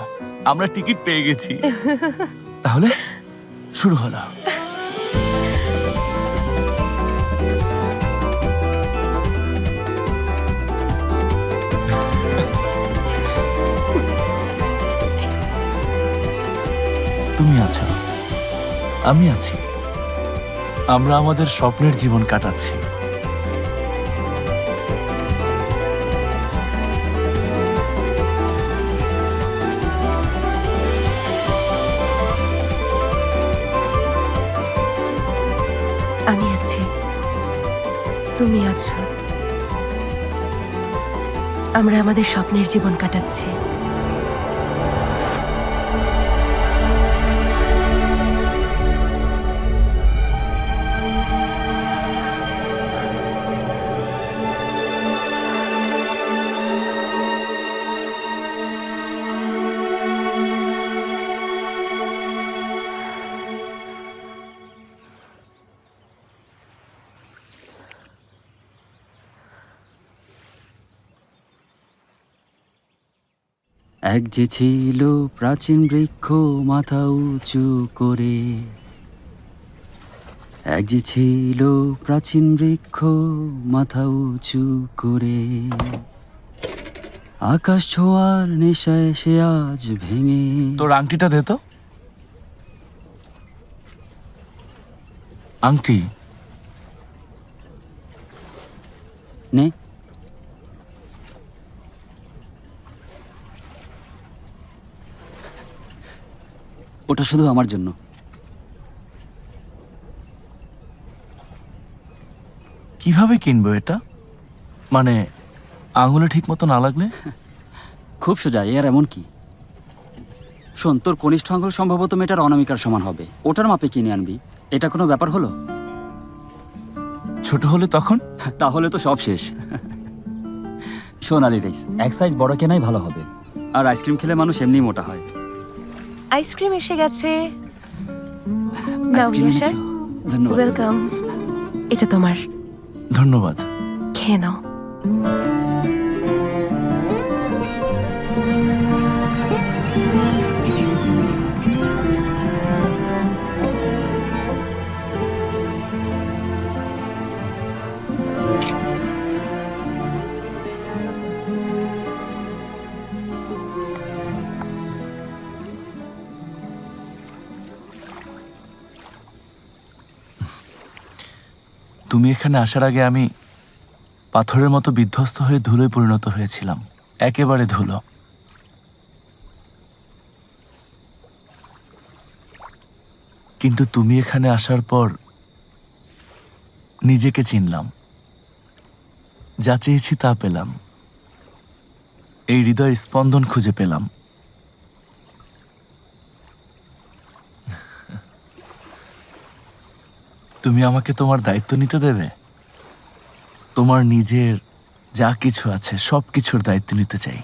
আমরা টিকিট পেয়ে গেছি। তাহলে শুরু হলো। তুমি আছো, আমি আছি, আমরা আমাদের স্বপ্নের জীবন কাটাচ্ছি। আমি আছি, তুমি আছো, আমরা আমাদের স্বপ্নের জীবন কাটাচ্ছি। এক যে ছিল প্রাচীন বৃক্ষ মাথা উঁচু করে, এক যে ছিল প্রাচীন বৃক্ষ মাথা উঁচু করে, আকাশ ছোঁয়ার নেশায় সে আজ ভেঙে। তোর আংটিটা দে তো। আংটি নে, ওটা শুধু আমার জন্য। কিভাবে কিনবো এটা? মানে আঙুলে ঠিক মতো না লাগলে? খুব সোজা, এর এমন কি? শোন, তোর কনিষ্ঠ আঙুল সম্ভবত মেয়েটার অনামিকার সমান হবে, ওটার মাপে কিনে আনবি। এটা কোনো ব্যাপার হলো? ছোট হলে তখন? তাহলে তো সব শেষ। শোন আলী রাইস, এক সাইজ বড় কেনাই ভালো হবে। আর আইসক্রিম খেলে মানুষ এমনি মোটা হয়। আইসক্রিম এসে গেছে। নাও আইসক্রিম ইয়াশার, এনেছো? ধন্যবাদ। ওয়েলকাম। এটা তোমার, ধন্যবাদ। খেয়ে নাও। তুমি এখানে আসার আগে আমি পাথরের মতো বিধ্বস্ত হয়ে ধুলোয় পরিণত হয়েছিলাম, একেবারে ধুলো। কিন্তু তুমি এখানে আসার পর নিজেকে চিনলাম, যা চেয়েছি তা পেলাম, এই হৃদয়ের স্পন্দন খুঁজে পেলাম। তুমি আমাকে তোমার দায়িত্ব নিতে দেবে? তোমার নিজের যা কিছু আছে সব কিছুর দায়িত্ব নিতে চাই।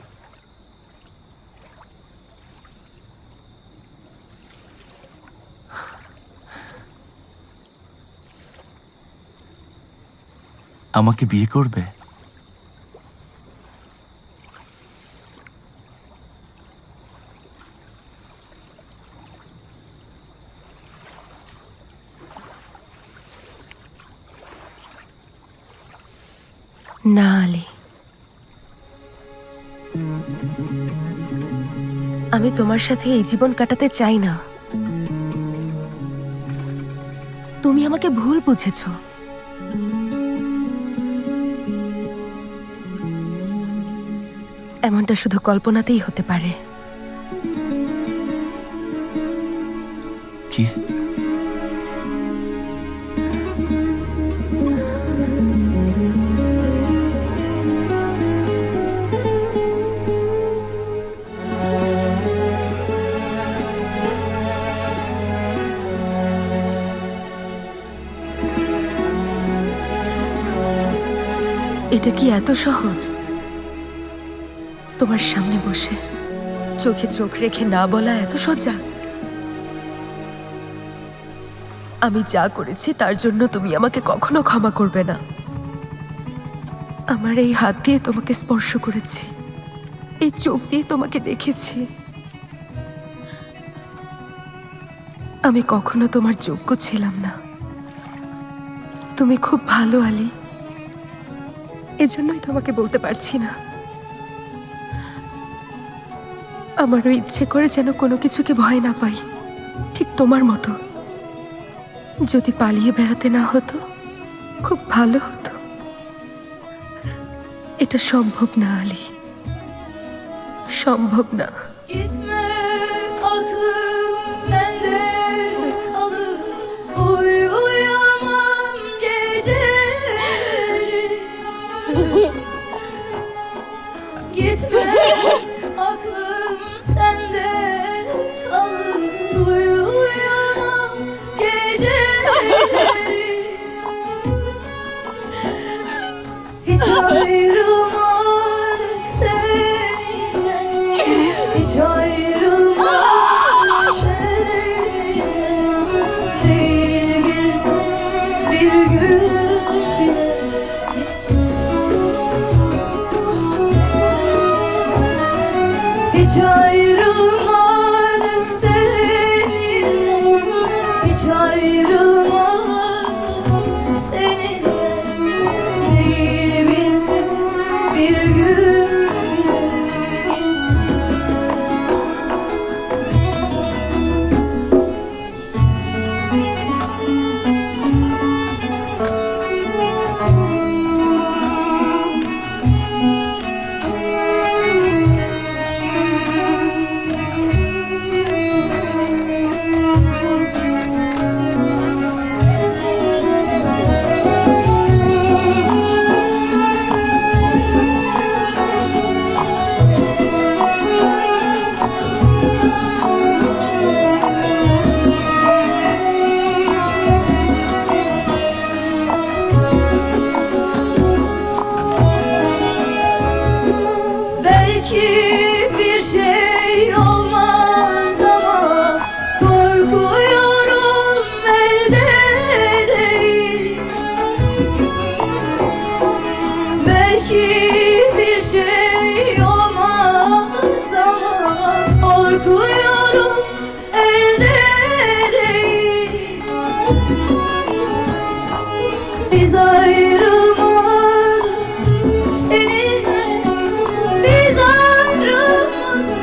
আমাকে বিয়ে করবে? না আলী, আমি তোমার সাথে এই জীবন কাটাতে চাই না। তুমি আমাকে ভুল বুঝেছো। এমনটা শুধু কল্পনাতেই হতে পারে। কি? এটা কি এত সহজ? তোমার সামনে বসে চোখে চোখ রেখে না বলা এত সোজা? আমি যা করেছি তার জন্য তুমি আমাকে কখনো ক্ষমা করবে না। আমার এই হাত দিয়ে তোমাকে স্পর্শ করেছি, এই চোখ দিয়ে তোমাকে দেখেছি। আমি কখনো তোমার যোগ্য ছিলাম না। তুমি খুব ভালো আলী, এজন্যই তোমাকে বলতে পারছি না। আমারও ইচ্ছে করে যেন কোনো কিছুকে ভয় না পাই, ঠিক তোমার মতো। যদি পালিয়ে বেড়াতে না হতো খুব ভালো হতো। এটা সম্ভব না আলী, সম্ভব না। Gitme aklım sende kalır uyuyamam geceleri Gitme aklım sende kalır uyuyamam geceleri Hiç ayrılmadık seninle Hiç ayrılmadık seninle Değil bir sen bir gün bile Hiç ayrılmadık seninle Hiç ayrılmadık seninle Değil bir sen bir gün bile Belki bir şey olmaz ama korkuyorum elde değil. Belki bir şey olmaz ama korkuyorum elde değil. Biz ayrılmadık seninle, biz ayrılmadık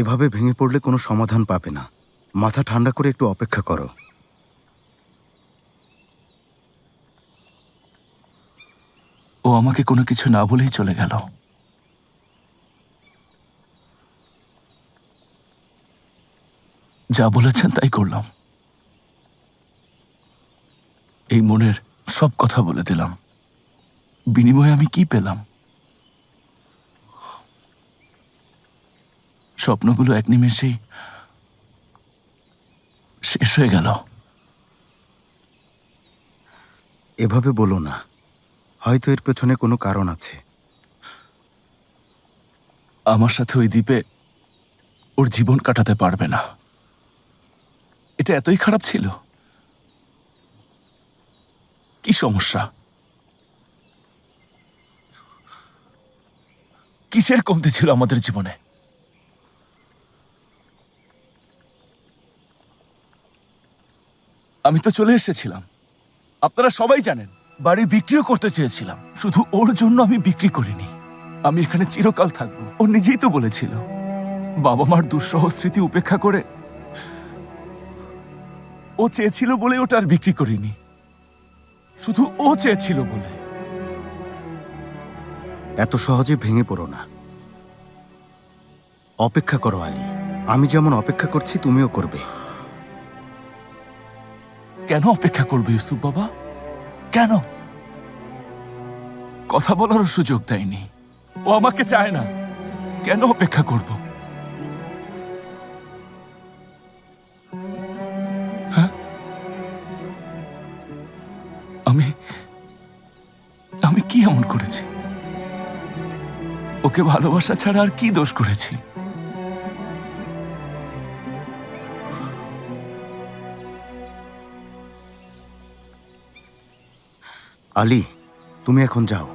এভাবে ভেঙে পড়লে কোনো সমাধান পাবে না। মাথা ঠান্ডা করে একটু অপেক্ষা করো। ও আমাকে কোনো কিছু না বলেই চলে গেল। যা বলেছেন তাই করলাম। এই মনের সব কথা বলে দিলাম। বিনিময়ে আমি কি পেলাম? স্বপ্নগুলো এক নিমেষেই শেষ হয়ে গেল। এভাবে বলো না, হয়তো এর পেছনে কোনো কারণ আছে। আমার সাথে ওই দ্বীপে ওর জীবন কাটাতে পারবে না। এটা এতই খারাপ ছিল? কি সমস্যা? কিসের কমতি ছিল আমাদের জীবনে? আমি তো চলে এসেছিলাম, আপনারা সবাই জানেন। বাড়ি বিক্রিও করতে চেয়েছিলাম, শুধু ওর জন্য আমি বিক্রি করিনি। আমি এখানে চিরকাল থাকবো। ও নিজেই তো বলেছিল। বাবা মার দুঃসহ স্মৃতি উপেক্ষা করে ও চেয়েছিল বলে ওটা আর বিক্রি করিনি, শুধু ও চেয়েছিল বলে। এত সহজে ভেঙে পড়ো না, অপেক্ষা করো আলী। আমি যেমন অপেক্ষা করছি তুমিও করবে। কেন অপেক্ষা করবে ইউসুফ বাবা? কেন? কথা বলারও সুযোগ দেয়নি। ও আমাকে চায় না, কেন অপেক্ষা করব? হ্যাঁ, আমি কি এমন করেছি? ওকে ভালোবাসা ছাড়া আর কি দোষ করেছি? আলী, তুমি এখন যাও।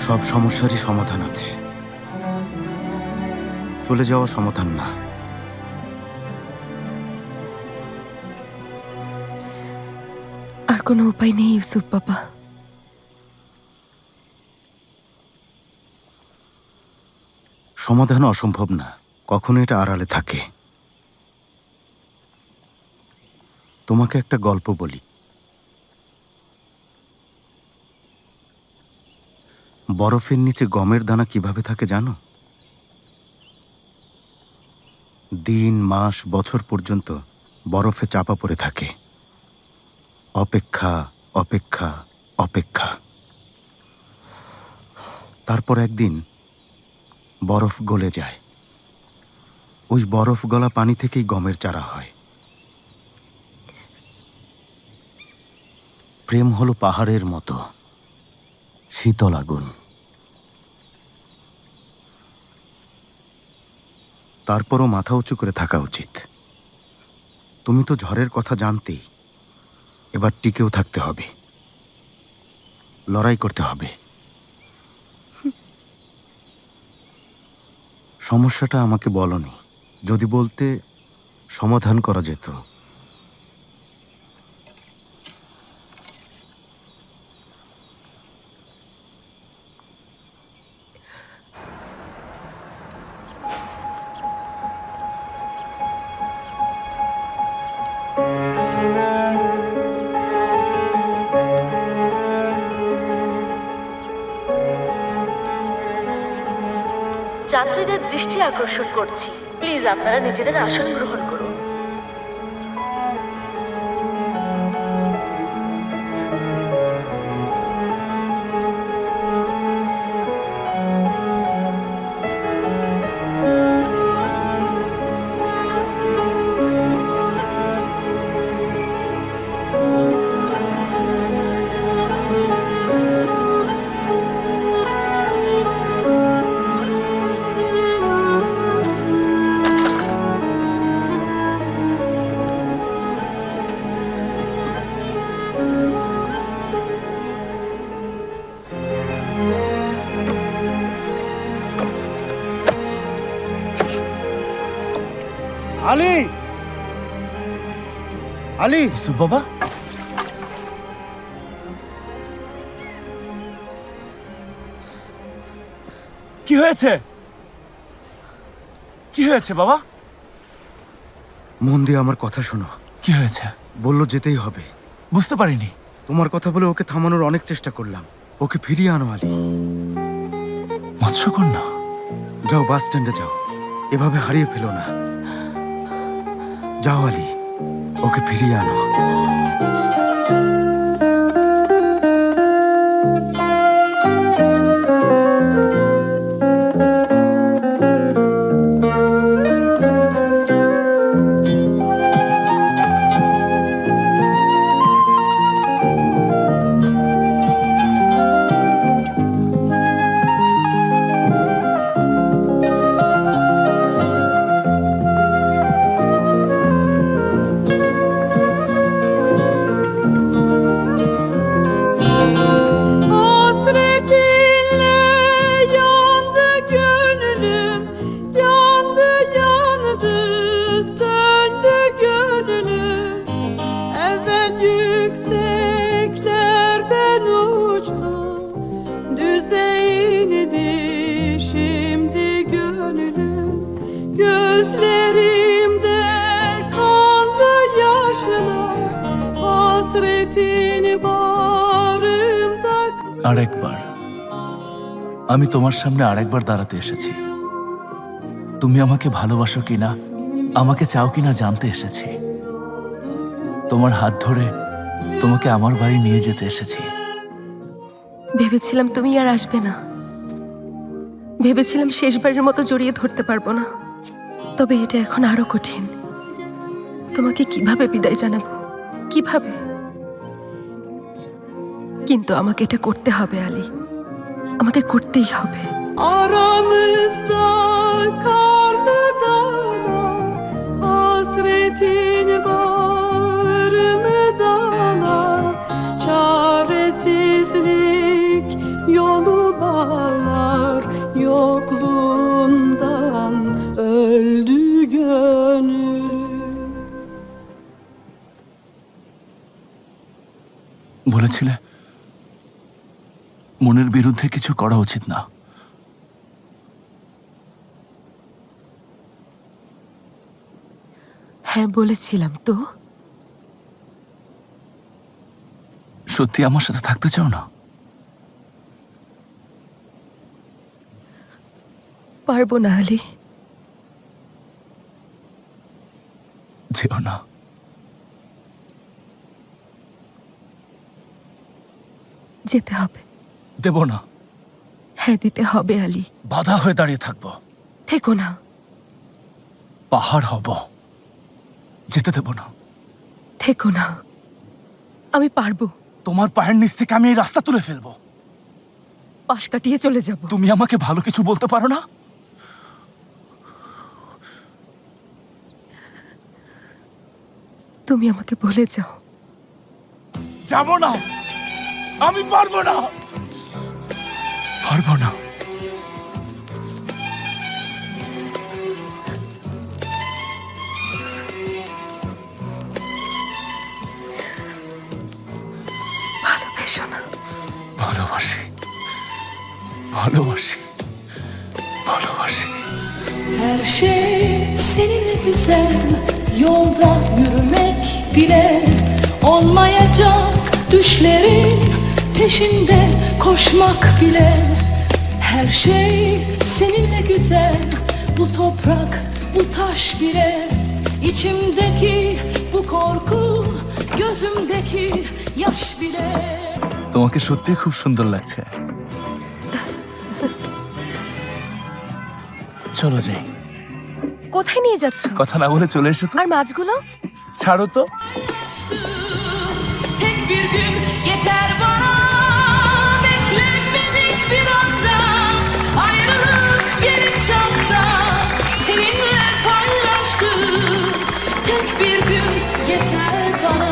সব সমস্যারই সমাধান আছে, চলে যাওয়া সমাধান না। আর কোনো উপায় নেই ইউসুফ বাবা। সমাধান অসম্ভব না, কখনো এটা আড়ালে থাকে। তোমাকে একটা গল্প বলি। বরফের নিচে গমের দানা কিভাবে থাকে জানো? দিন, মাস, বছর পর্যন্ত বরফে চাপা পড়ে থাকে। অপেক্ষা, অপেক্ষা, অপেক্ষা। তারপর একদিন বরফ গলে যায়। ওই বরফ গলা পানি থেকেই গমের চারা হয়। প্রেম হলো পাহাড়ের মতো শীতল আগুন। তারপরও মাথা উঁচু করে থাকা উচিত। তুমি তো ঝড়ের কথা জানতেই। এবার টিকেও থাকতে হবে, লড়াই করতে হবে। সমস্যাটা আমাকে বলনি, যদি বলতে সমাধান করা যেত। যাত্রীদের দৃষ্টি আকর্ষণ করছি, প্লিজ আপনারা নিজেদের আসন গ্রহণ করুন। আলী, আলী, ইউসুফ বাবা, কি হয়েছে? কি হয়েছে বাবা? মন দিয়ে আমার কথা শোনো। কি হয়েছে? বললো যেতেই হবে। বুঝতে পারিনি। তোমার কথা বলে ওকে থামানোর অনেক চেষ্টা করলাম। ওকে ফিরিয়ে আনো আলী। মৎস্যকন্যা, যাও বাস স্ট্যান্ডে যাও, এভাবে হারিয়ে ফেলো না। যাও আলী, ওকে ফিরিয়ে আনো। Hasretinle yandı gönlüm, yandı yandı, söndü gönlüm. Evvel yükseklerden uçtum, düze indi şimdi gönlüm. Gözlerimde kanlı yaşlar, hasretin bağrımda. আরেকবার আমি তোমার সামনে আরেকবার দাঁড়াতে এসেছি। তুমি আমাকে ভালোবাসো কিনা, আমাকে চাও কিনা জানতে এসেছি। তোমার হাত ধরে তোমাকে আমার বাড়ি নিয়ে যেতে এসেছি। ভেবেছিলাম তুমি আর আসবে না, ভেবেছিলাম শেষবারের মতো জড়িয়ে ধরতে পারবো না। তবে এটা এখন আরো কঠিন। তোমাকে কিভাবে বিদায় জানাবো, কিভাবে? কিন্তু আমাকে এটা করতে হবে আলী, আমাকে করতেই হবে। Aramızda karlı dağlar, hasretin bağrımı dağlar. Çaresizlik yolu bağlar, yokluğundan öldü gönül. বলেছিলে মনের বিরুদ্ধে কিছু করা উচিত না। হ্যাঁ বলেছিলাম তো। সত্যি আমার সাথে থাকতে চাও না? পারবো না আলী, যেও না। যেতে হবে। দেব না। হ্যাঁ দিতে হবে আলী। বাধা হয়ে দাঁড়িয়ে থাকবো, থেকো না। পাহাড় হব, যেতে দেব না। থেকো না, আমি পারবো। তোমার পায়ের নিচ থেকে আমি এই রাস্তা তুলে ফেলবো। পাশ কাটিয়ে চলে যাব। তুমি আমাকে ভালো কিছু বলতে পারো না? তুমি আমাকে ভুলে যাও। যাব না, আমি পারবো না, পারবো না। ভালোবেসো না। ভালোবাসি, ভালোবাসি, ভালোবাসি। Her şey seninle güzel. Yolda yürümek bile olmayacak. Düşlerin peşinde koşmak bile. Her şey seninle güzel. Bu toprak, bu taş bile. İçimdeki bu korku, gözümdeki yaş bile. তোমাকে সত্যি খুব সুন্দর লাগছে। চলো যাই। কোথায় নিয়ে যাচ্ছ? কথা না বলে চলে এসো তো। আর মাছগুলো? ছাড়ো তো। Tek bir gün yeter bana. Beklenmedik bir anda ayrılık gelip çatsa seninle paylaştım. Tek bir gün yeter bana.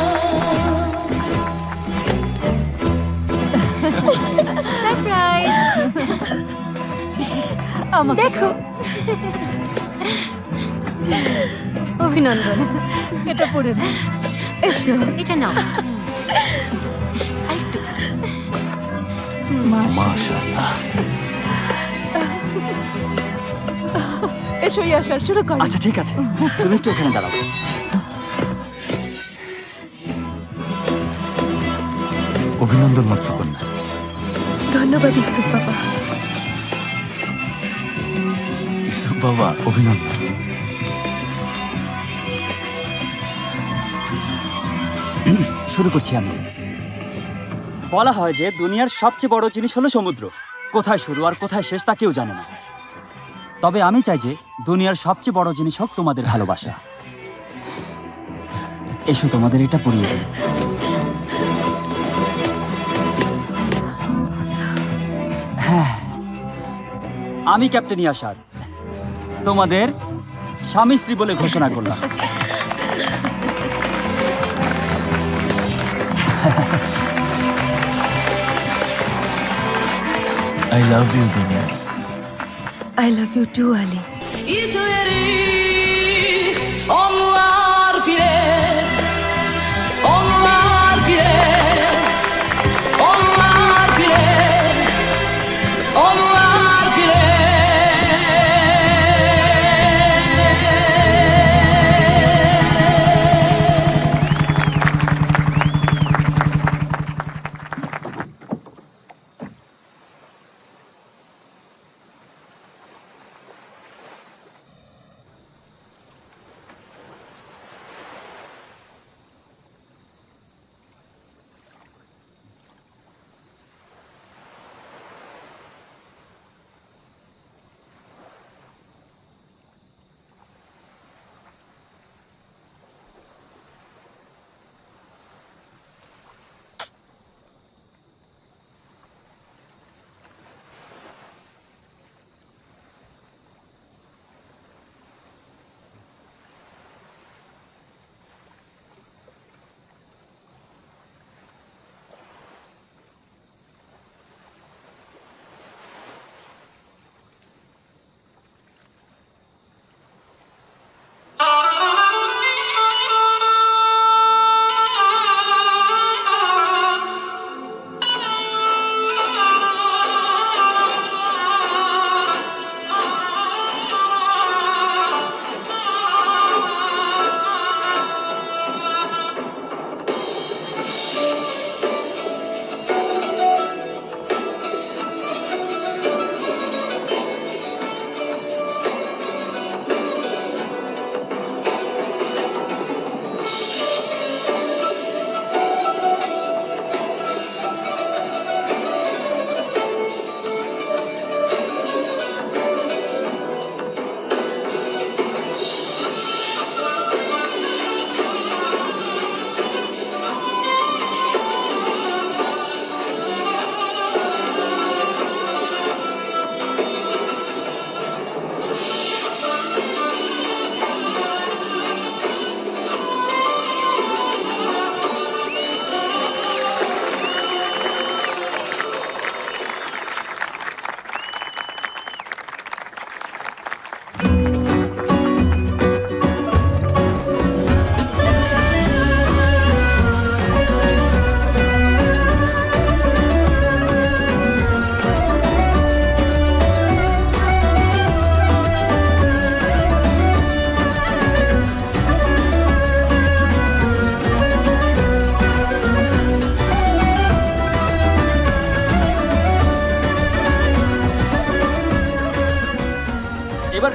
Surprise! আমাকে দেখো, অভিনন্দন। এটা পড়ে না। এসো। এটা নাও। মাশাআল্লাহ। এসো ইয়াসার, শুরু করো। আচ্ছা ঠিক আছে, তুমি একটু এখানে দাঁড়াও। অভিনন্দন মৎস্যকন্যা। ধন্যবাদ ইউসুফ বাবা। ইসুফ বাবা, অভিনন্দন। শুরু করছি আমি। বলা হয় যে দুনিয়ার সবচেয়ে বড় জিনিস হলো সমুদ্র। কোথায় শুরু আর কোথায় শেষ তা কেউ জানে না। তবে আমি চাই যে দুনিয়ার সবচেয়ে বড় জিনিস হোক তোমাদের ভালোবাসা। এসো তোমাদের এটা পড়িয়ে দিই। হ্যাঁ, আমি ক্যাপ্টেন ইয়াসার তোমাদের স্বামী স্ত্রী বলে ঘোষণা করলাম। I love you Denis. I love you too Ali. İzleri onlar bile, onlar bile, onlar bile, onlar bile.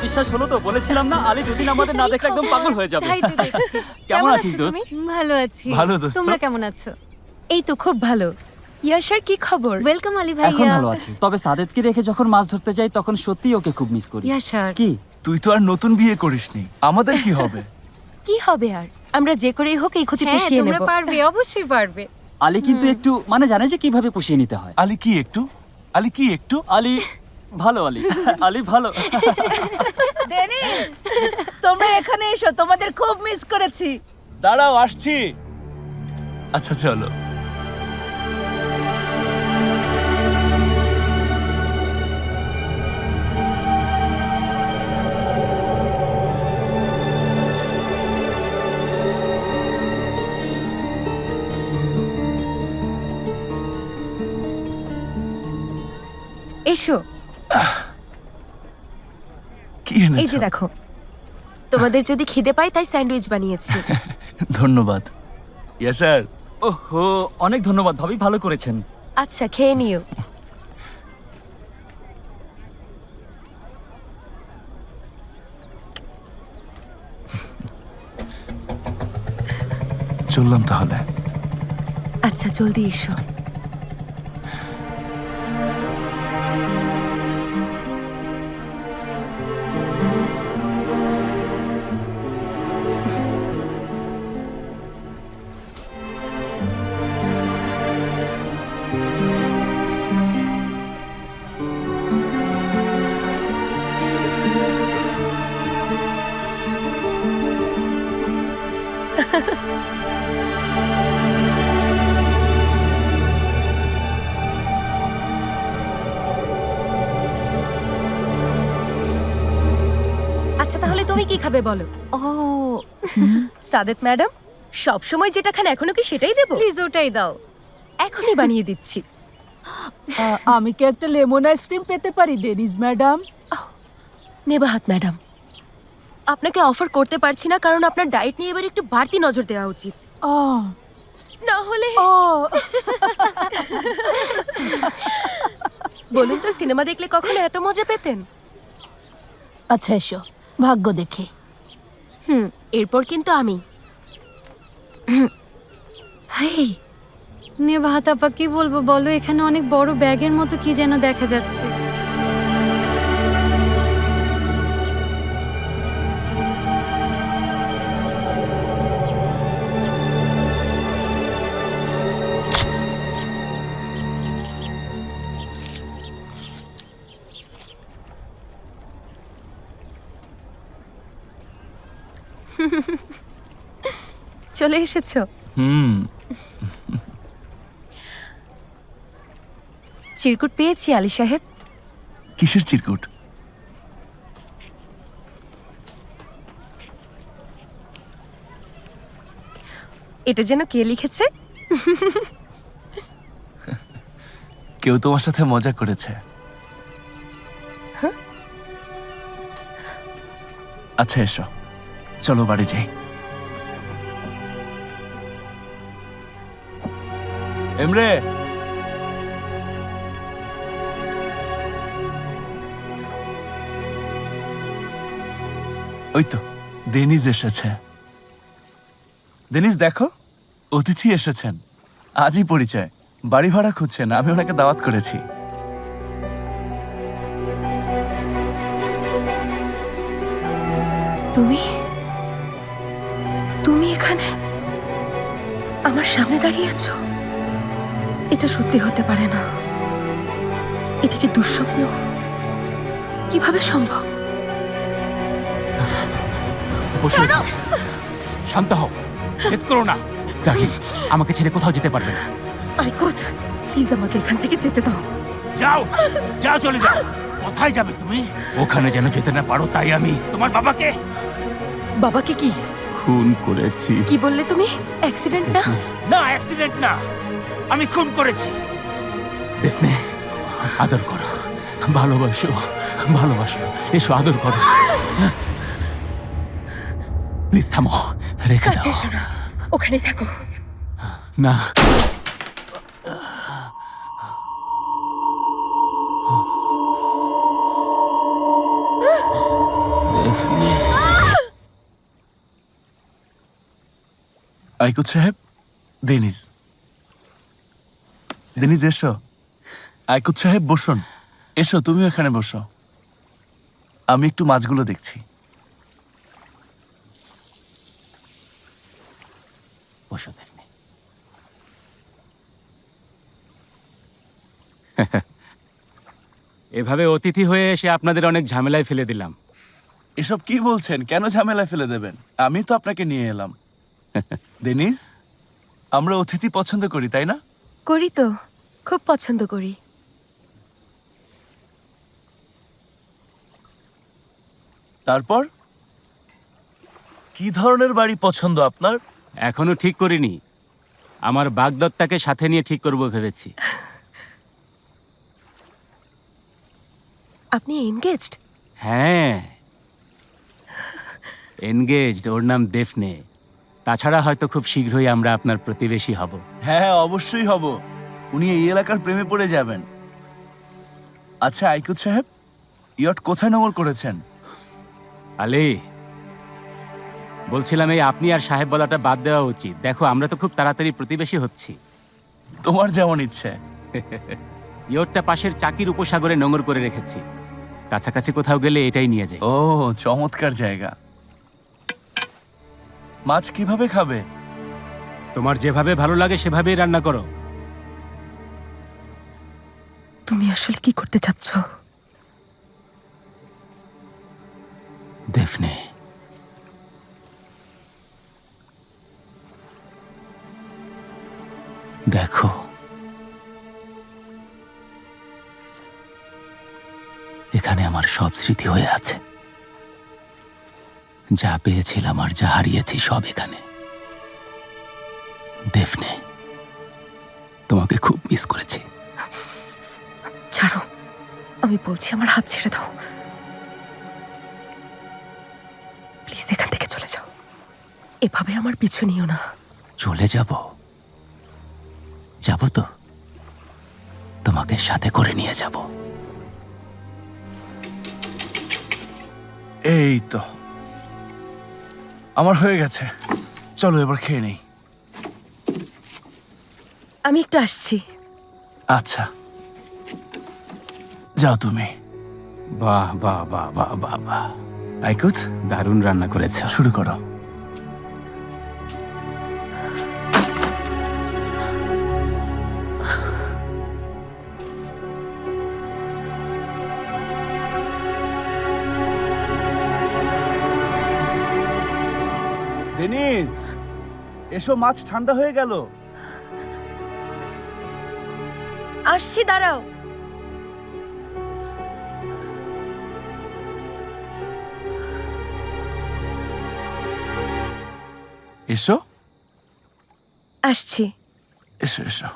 বিশ্বাস হলো তো? বলেছিলাম না আলী দুদিন আমাদের না দেখলে একদম পাগল হয়ে যাবে। তাই তো দেখছি। কেমন আছিস দোস্ত? ভালো আছি। ভালো, দোস্ত। তোমরা কেমন আছো? এই তো খুব ভালো। ইয়াশার কি খবর? ওয়েলকাম আলী এখন ভাইয়া। ভালো আছি, তবে সাদেতকে রেখে যখন মাছ ধরতে যাই তখন সত্যিই ওকে খুব মিস করি। ইয়াশার। কি তুই তো আর নতুন বিয়ে করিসনি, আমাদের কি হবে? কি হবে আর? আমরা যে করেই হোক এই ক্ষতি হ্যাঁ পুষিয়ে তোমরা নেব। পারবে, অবশ্যই পারবে। আলী কিন্তু একটু মানে জানে যে কিভাবে পুষিয়ে নিতে হয়। আলী কি একটু? আলী কি একটু? আলী ভালো, আলী আলী ভালো। ডেনিস, তোমরা এখানে এসো, তোমাদের খুব মিস করেছি। দাঁড়াও, আসছি। আচ্ছা চলো। এসো, কি এই এনেছো? যে দেখো, তোমাদের যদি খিদে পাই তাই স্যান্ডউইচ বানিয়েছি। ধন্যবাদ ইয়াসার। ওহো, অনেক ধন্যবাদ ভাবি, ভালো করেছেন। আচ্ছা, খেয়ে নিও। চললাম তাহলে। আচ্ছা, জলদি এসো। আচ্ছা, তাহলে তুমি কি খাবে বলো? ও সাদেত ম্যাডাম, সব সময় যেটা খান এখনো কি সেটাই দেবো? প্লিজ ওটাই দাও। এখনই বানিয়ে দিচ্ছি। আমি কি একটা লেমন আইসক্রিম পেতে পারি ডেনিস ম্যাডাম? নেবাহাত ম্যাডাম, আপনাকে অফার করতে পারছি না কারণ আপনার ডায়েট নিয়ে এবার একটু বাড়তি নজর দেওয়া উচিত। ও না হলে ও বলুন তো, সিনেমা দেখলে কখনো এত মজা পেতেন? আচ্ছা এসো, ভাগ্য দেখি। এরপর কিন্তু আমি। হাই নেভাত আপা, কি বলবো বলো, এখানে অনেক বড় ব্যাগের মতো কি যেন দেখা যাচ্ছে। চলে এসেছো? চিরকুট পেয়েছি আলী সাহেব। কিসের চিরকুট? এটা যেন কে লিখেছে? কেউ তোমার সাথে মজা করেছে। আচ্ছা এসো, চলো বাড়ি যাই। এমরে, ওই তো ডেনিস এসেছে। ডেনিস দেখো, অতিথি এসেছেন। আজই পরিচয়। বাড়ি ভাড়া খুঁজছেন, আমি ওনাকে দাওয়াত করেছি। তুমি তুমি এখানে আমার সামনে দাঁড়িয়ে আছো? এটা সত্যি হতে পারে না। এটা কি দুঃস্বপ্ন? কিভাবে সম্ভব? শান্ত হও, জেদ করো না। ডার্লিং, আমাকে ছেড়ে কোথাও যেতে পারবে না। আইকুত, প্লিজ আমাকে এখান থেকে যেতে দাও। যাও, যাও, চলে যাও। কোথায় যাবে তুমি? ওখানে যেন যেতে না পারো, তাই আমি তোমার বাবাকে বাবাকে কি খুন করেছি। কি বললে তুমি? অ্যাক্সিডেন্ট না? না, অ্যাক্সিডেন্ট না, আমি খুন করেছি। দেখনে, আদর করো, ভালোবাসো, ভালোবাসো, এসো আদর করো। প্লিজ থামো, রেখে কাছে দাও। এসো না, ওখানেই থাকো। না, আইকুত সাহেব, দেনিজ। দেনিজ এসো। আইকুত সাহেব বসুন। এসো, তুমিও এখানে বসো। আমি একটু মাছগুলো দেখছি। বসো দেখনি। এভাবে অতিথি হয়ে এসে আপনাদের অনেক ঝামেলায় ফেলে দিলাম। এসব কি বলছেন? কেন ঝামেলায় ফেলে দেবেন? আমি তো আপনাকে নিয়ে এলাম। দেনিজ, আমরা অতিথি পছন্দ করি, তাই না? করি তো, খুব পছন্দ করি। তারপর কি ধরনের বাড়ি পছন্দ আপনার? এখনো ঠিক করিনি। আমার বাগদত্তাকে সাথে নিয়ে ঠিক করব ভেবেছি। আপনি এনগেজড? হ্যাঁ, এনগেজড। ওর নাম দেফনে। তাছাড়া হয়তো খুব শীঘ্রই আমরা আপনার প্রতিবেশী হব। হ্যাঁ, অবশ্যই হব। উনি এই এলাকার প্রেমে পড়ে যাবেন। আচ্ছা আইকুত সাহেব, ইয়ট কোথায় নোঙর করেছেন? আলে, বলছিলাম এই আপনি আর সাহেব বলাটা বাদ দেওয়া উচিত। দেখো, আমরা তো খুব তাড়াতাড়ি প্রতিবেশী হচ্ছি। তোমার যেমন ইচ্ছে। ইয়টটা পাশের চাকির উপসাগরে নোঙর করে রেখেছি। কাছাকাছি কোথাও গেলে এটাই নিয়ে যাই। ও, চমৎকার জায়গা। মাছ কিভাবে খাবে? তোমার যেভাবে ভালো লাগে সেভাবেই রান্না করো। তুমি আসলে কি করতে চাচ্ছ? দেফনে, দেখো, এখানে আমার সব স্মৃতি হয়ে আছে। যা পেয়েছিলাম আর যা হারিয়েছি সব এখানে। দেফনে, তোমাকে খুব মিস করেছি। ছাড়ো, আমি বলছি, আমার হাত ছেড়ে দাও। প্লিজ এখান থেকে চলে যাও। এভাবে আমার পিছু নিও না। চলে যাব? যাব তো, তোমাকে সাথে করে নিয়ে যাব। এই তো আমার হয়ে গেছে। চলো এবার খেয়ে নেই। আমি একটু আসছি। আচ্ছা, যাও তুমি। বাহ বাহ বাহ বাহ বাহ বাহ, আইকুত, দারুণ রান্না করেছে। শুরু করো। ডেনিস, এসো, মাছ ঠান্ডা হয়ে গেল। আসছি, দাঁড়াও। এসো আসছি। এসো এসো।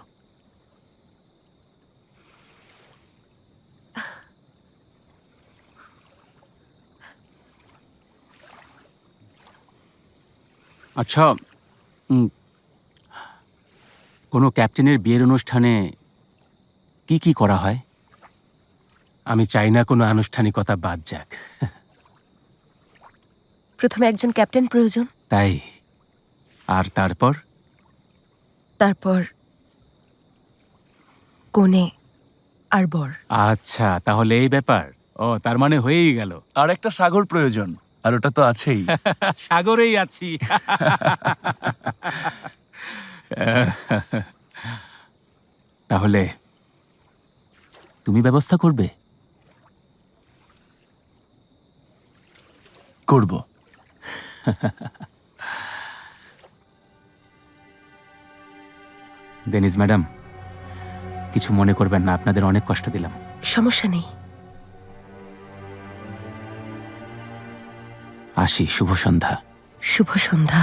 আচ্ছা, কোনো ক্যাপ্টেনের বিয়ের অনুষ্ঠানে কি কি করা হয়? আমি চাই না কোনো আনুষ্ঠানিকতা বাদ যাক। প্রথমে একজন ক্যাপ্টেন প্রয়োজন। তাই? আর তারপর? তারপর কনে আর বর। আচ্ছা, তাহলে এই ব্যাপার। ও, তার মানে হয়েই গেল। আর একটা সাগর প্রয়োজন, আর ওটা তো আছেই। সাগরেই আছি। তাহলে তুমি ব্যবস্থা করবে? করব। ডেনিস ম্যাডাম, কিছু মনে করবেন না, আপনাদের অনেক কষ্ট দিলাম। সমস্যা নেই। আসি, শুভ সন্ধ্যা। শুভ সন্ধ্যা।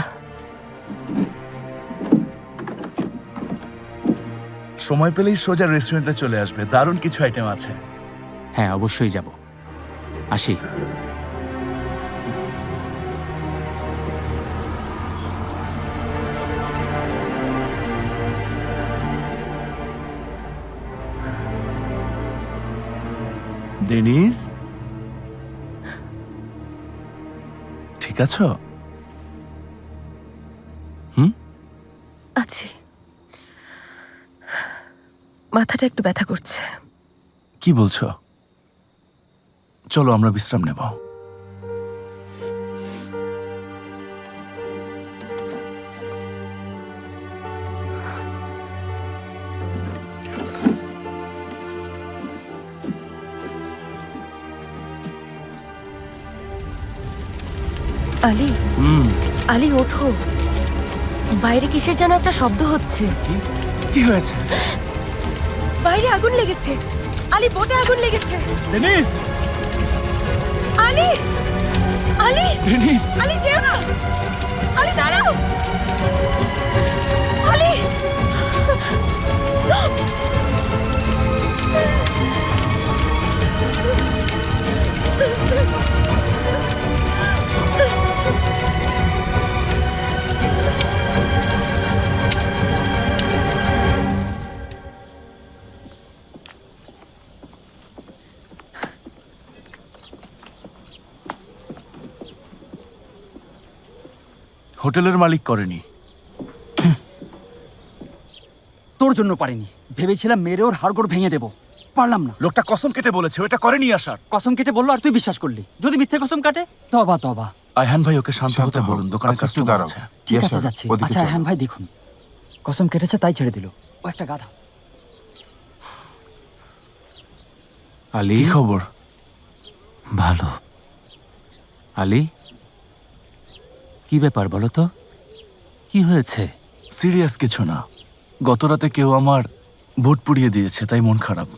সময় পেলেই সোজা রেস্টুরেন্টে চলে আসবে, দারুণ কিছু আইটেম আছে। হ্যাঁ, অবশ্যই যাব। আসি। ডেনিস, ঠিক আছো? আছি। মাথাটা একটু ব্যথা করছে। কি বলছো? চলো আমরা বিশ্রাম নেব। আলি, আলি ওঠো, বাইরে কিসের যেন একটা শব্দ হচ্ছে। কি হয়েছে? বাইরে আগুন লেগেছে। আলি, বোটে আগুন লেগেছে। ডেনিস! আলি, আলি, ডেনিস! আলি যেও না। আলি দাঁড়াও। আলি, হোটেলের মালিক করেনি। তোর জন্য পারিনি, ভেবেছিলাম মেরে ওর হাড়গোড় ভেঙে দেবো, পারলাম না। লোকটা কসম কেটে বলেছে ওটা করেনি আসার। কসম কেটে বললো আর তুই বিশ্বাস করলি। যদি মিথ্যে কসম কাটে, তবা তবা। আয়হান ভাই ওকে শান্ত হতে বলুন, দোকানে আচ্ছা, একটু কাস্টমার দাঁড়াও। আছে। ঠিক Yes, আছে sir. যাচ্ছি। ওদিকে আচ্ছা চলো। হ্যান ভাই দেখুন, কসম কেটেছে তাই ছেড়ে দিল। ও একটা গাধা। আলি, কি খবর? ভালো। আলি, কি ব্যাপার বলো তো? কি হয়েছে? সিরিয়াস কিছু না, গত রাতে কেউ আমার বুট পুড়িয়ে দিয়েছে, তাই মন খারাপ।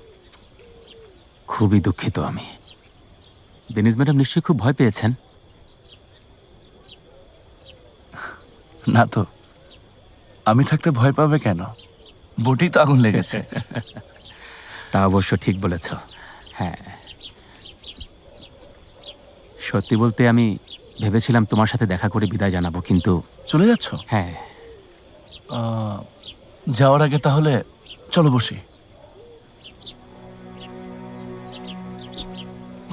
খুবই দুঃখিত আমি। ডেনিস ম্যাডাম নিশ্চয়ই খুব ভয় পেয়েছেন। না তো, আমি থাকতে ভয় পাবে কেন? বুটেই তো আগুন লেগেছে। তা অবশ্য ঠিক বলেছ। হ্যাঁ, সত্যি বলতে আমি ভেবেছিলাম তোমার সাথে দেখা করে বিদায় জানাবো, কিন্তু চলে যাচ্ছ? হ্যাঁ, যাওয়ার আগে তাহলে চলো বসি।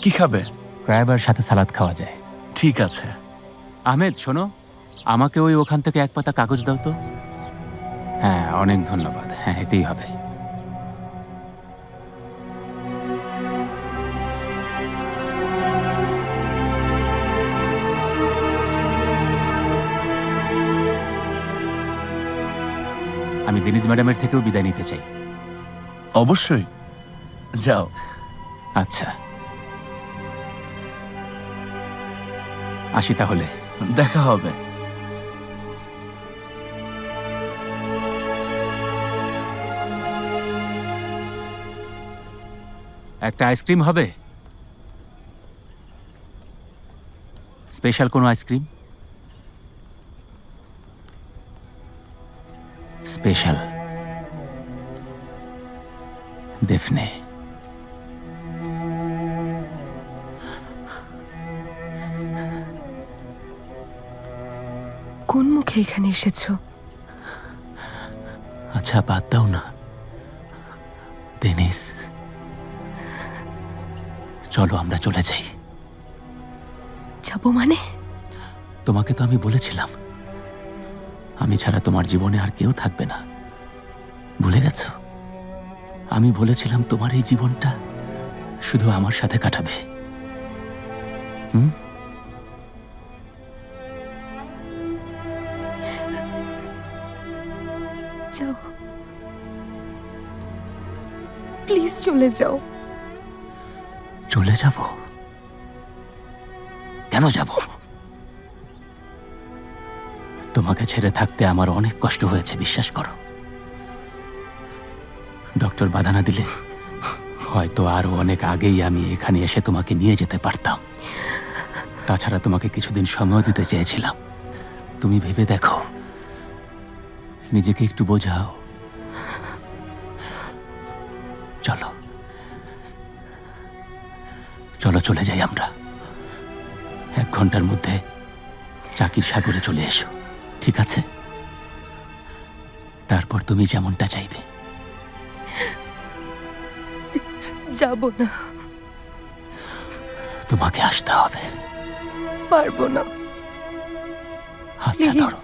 কি খাবে? ক্র্যাবার সাথে সালাদ খাওয়া যায়। ঠিক আছে। আহমেদ শোনো, আমাকে ওই ওখান থেকে এক পাতা কাগজ দাও তো। হ্যাঁ, অনেক ধন্যবাদ। হ্যাঁ, এতেই হবে। আমি ডেনিস ম্যাডামের থেকেও বিদায় নিতে চাই। অবশ্যই, যাও। আচ্ছা, আসি তাহলে। দেখা হবে। একটা আইসক্রিম হবে? স্পেশাল কোনো আইসক্রিম? স্পেশাল। ডেফনে। কোন মুখে এখানে এসেছো? আচ্ছা, বাদ দাও না ডেনিস, চলো আমরা চলে যাই। যাবো মানে? তোমাকে তো আমি বলেছিলাম আমি ছাড়া তোমার জীবনে আর কেউ থাকবে না, ভুলে গেছো? আমি বলেছিলাম তোমার এই জীবনটা শুধু আমার সাথে কাটাবে। যাও, প্লিজ চলে যাও। চলে যাব? কেন যাব? তোমাকে ছেড়ে থাকতে আমার অনেক কষ্ট হয়েছে, বিশ্বাস করো। ডক্টর বাধা না দিলে হয়তো আরো অনেক আগেই আমি এখানে এসে তোমাকে নিয়ে যেতে পারতাম। তাছাড়া তোমাকে কিছুদিন সময় দিতে চেয়েছিলাম। তুমি ভেবে দেখো, নিজেকে একটু বোঝাও। চলো চলো, চলে যাই আমরা। 1 ঘন্টার মধ্যে চাকির সাগরে চলে এসো, ঠিক আছে? তারপর তুমি যেমনটা চাইবে। যাব না, তোমাকে আসতে হবে। পারবো না। হাতটা Please. ধরো।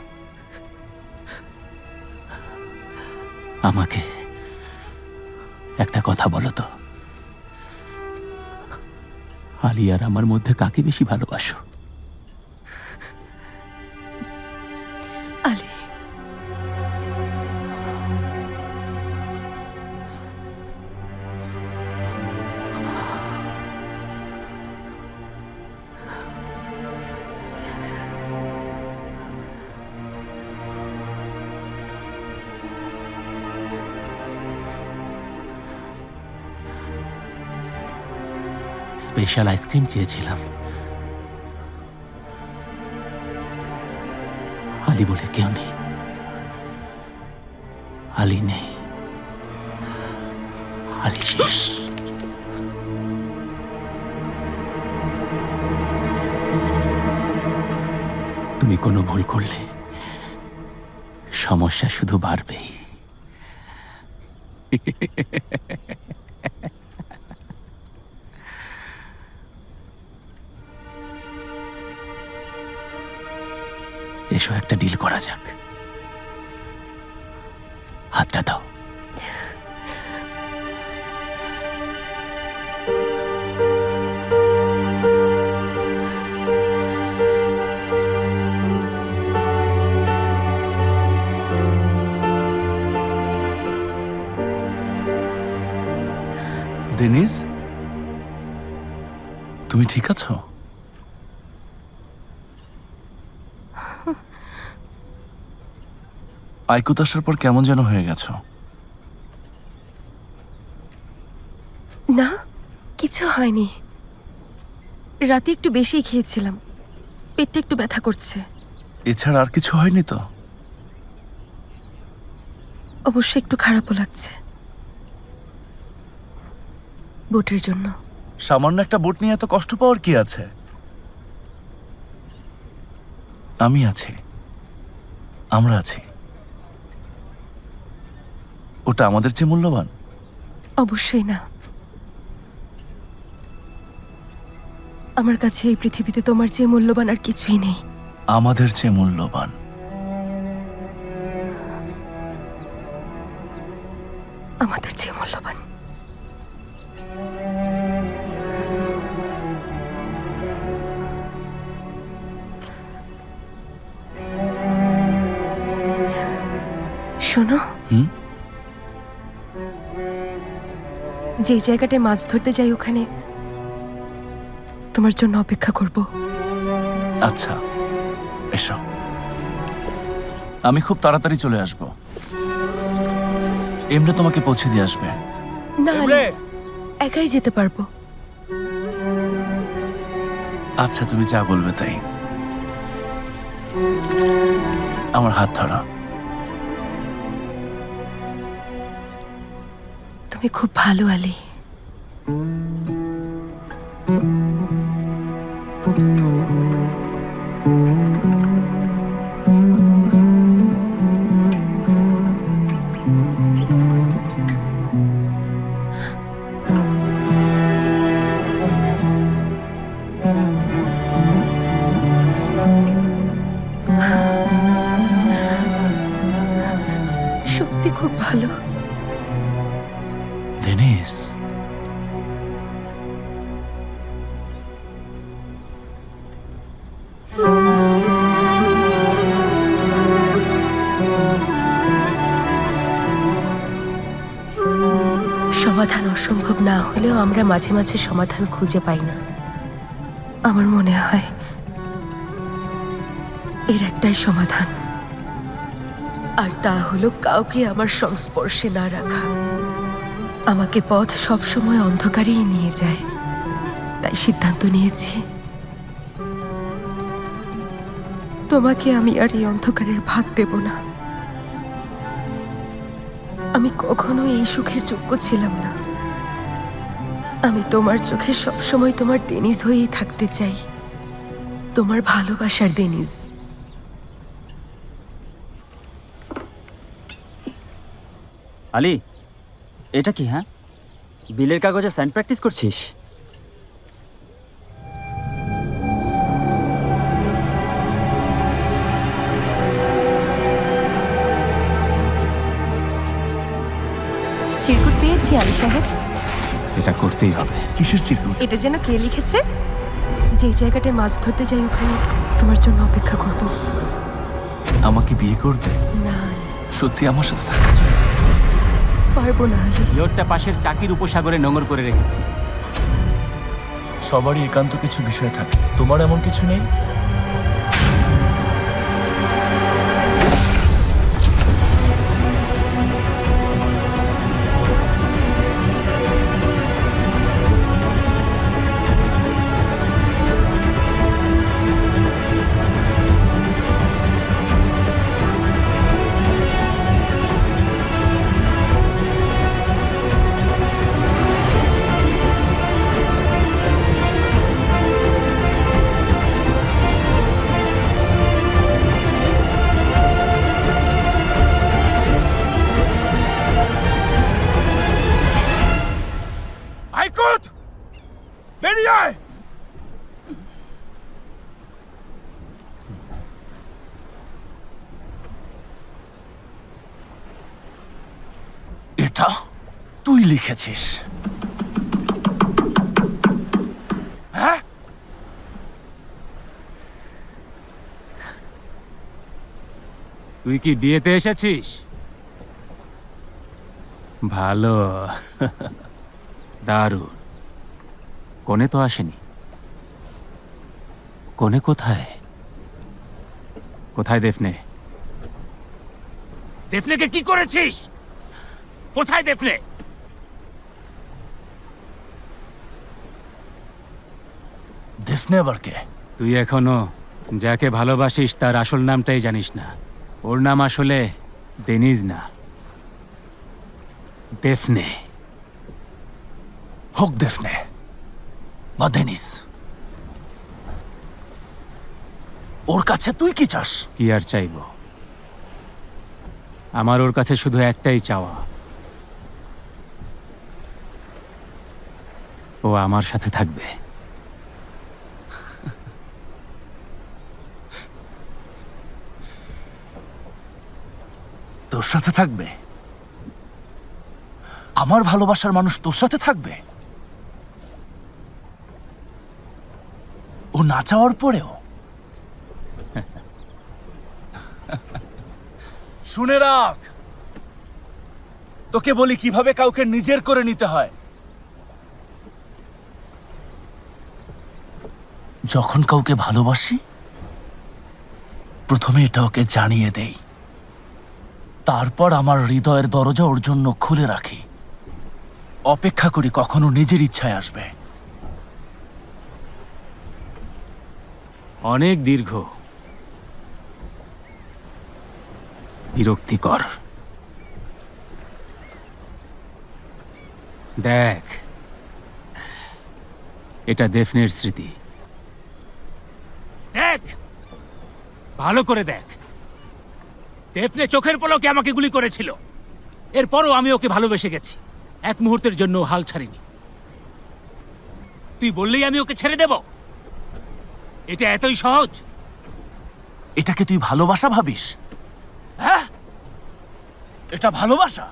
আমাকে একটা কথা বলো তো, আলী আর আমার মধ্যে কাকে বেশি ভালোবাসো? আলী। স্পেশাল আইসক্রিম চেয়েছিলাম, আলী বলে কেউ নেই, আলী নেই, আলী শেষ। তুমি কোনো ভুল করলে সমস্যা শুধু বাড়বেই। এসো একটা ডিল করা যাক, হাতটা দাও। ডেনিস, তুমি ঠিক আছো? আইকুত আসার পর কেমন যেন হয়ে গেছো। না, কিছু হয়নি। রাতে একটু বেশি খেয়েছিলাম, পেটটা একটু ব্যথা করছে। এছাড়া আর কিছু হয়নি তো? অবশ্য একটু খারাপও লাগছে বোটের জন্য। সামান্য একটা বোট নিয়ে এত কষ্ট পাওয়ার কি আছে? আমি আছি, আমরা আছি। ওটা আমাদের চেয়ে মূল্যবান? অবশ্যই না। আমার কাছে এই পৃথিবীতে তোমার চেয়ে মূল্যবান আর কিছুই নেই। আমাদের চেয়ে মূল্যবান। আমাদের চেয়ে মূল্যবান। শোনো, যে জায়গাটায় মাছ ধরতে যাই ওখানে তোমার জন্য অপেক্ষা করব। আচ্ছা, এসো। আমি খুব তাড়াতাড়ি চলে আসব। এমরে তোমাকে পৌঁছে দিয়ে আসবে। না, একাই যেতে পারবো। আচ্ছা, তুমি যা বলবে তাই। আমার হাত ধরো। তুমি খুব ভালো আলী। সত্যি খুব ভালো। ডেনিস, সমাধান অসম্ভব না হলেও আমরা মাঝে মাঝে সমাধান খুঁজে পাই না। আমার মনে হয় এর একটাই সমাধান, আর তা হলো কাউকে আমার সংস্পর্শে না রাখা। আমাকে পথ সবসময় অন্ধকারেই নিয়ে যায়, তাই সিদ্ধান্ত নিয়েছি তোমাকে আমি আর এই অন্ধকারের ভাগ দেব না। আমি কখনো এই সুখের যোগ্য ছিলাম না। আমি তোমার চোখে সবসময় তোমার ডেনিস হয়েই থাকতে চাই, তোমার ভালোবাসার ডেনিস। আলী, এটা কি? হ্যাঁ, বিলের কাগজে সাইন প্র্যাকটিস করছিস? চিরকুট পেয়েছি আলী সাহেব। এটা করতেই হবে। কিসের চিরকুট? এটা যেন কে লিখেছে? যে জায়গাটায় মাছ ধরতে যাই ওখানে তোমার জন্য অপেক্ষা করব। আমাকে বিয়ে করবে? না আলী, সত্যি আমার সাথে থাকতে চাই? পারবো না আলী। ইয়টটা পাশের চাকির উপসাগরে নোঙর করে রেখেছি। সবারই একান্ত কিছু বিষয় থাকে, তোমার এমন কিছু নেই? আইকুত, বেরিয়ে আয়। এটা তুই লিখেছিস? হ্যাঁ? তুই কি বিয়েতে এসেছিস? ভালো। দারুণ। কোণে তো আসেনি। কোণে কোথায়? কোথায় দেফনে? দেফনেকে কি করেছিস? কোথায় দেফনে? দেফনে আবার কে? তুই এখনো যাকে ভালোবাসিস তার আসল নামটাই জানিস না। ওর নাম আসলে ডেনিজ না, দেফনে। হোক দেফনে বা ডেনিস, ওর কাছে তুই কি চাস? কি আর চাইব? আমার ওর কাছে শুধু একটাই চাওয়া, ও আমার সাথে থাকবে। তোর সাথে থাকবে? আমার ভালোবাসার মানুষ তোর সাথে থাকবে? ও না চাওয়ার পরেও? শুনে রাখ, তোকে বলি কিভাবে কাউকে নিজের করে নিতে হয়। যখন কাউকে ভালোবাসি, প্রথমে এটা ওকে জানিয়ে দেই, তারপর আমার হৃদয়ের দরজা ওর জন্য খুলে রাখি। অপেক্ষা করি কখনো নিজের ইচ্ছায় আসবে। অনেক দীর্ঘ, বিরক্তিকর। দেখ, এটা দেফনের স্মৃতি। দেখ, ভালো করে দেখ। দেফনে চোখের পলকে আমাকে গুলি করেছিল, এরপরও আমি ওকে ভালোবেসে গেছি। এক মুহূর্তের জন্য হাল ছাড়িনি। তুই বললেই আমি ওকে ছেড়ে দেব? এটা এতই সহজ? এটাকে তুই ভালোবাসা ভাবিস? হ্যাঁ, এটা ভালোবাসা?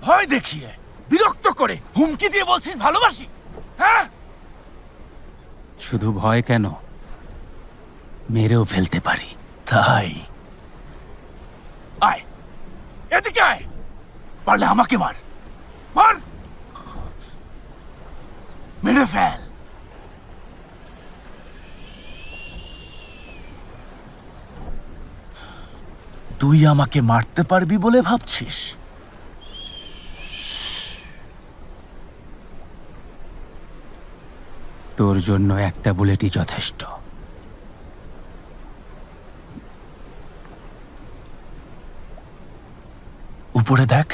ভয় দেখিয়ে, বিরক্ত করে, হুমকি দিয়ে বলছিস ভালোবাসি? হ্যাঁ, শুধু ভয় কেন, মেরেও ফেলতে পারি। তাই আয়, এদিকে আয়। পারলে আমাকে মার, মার, মেরে ফেল। তুই আমাকে মারতে পারবি বলে ভাবছিস? তোর জন্য একটা বুলেটই যথেষ্ট। উপরে দেখ,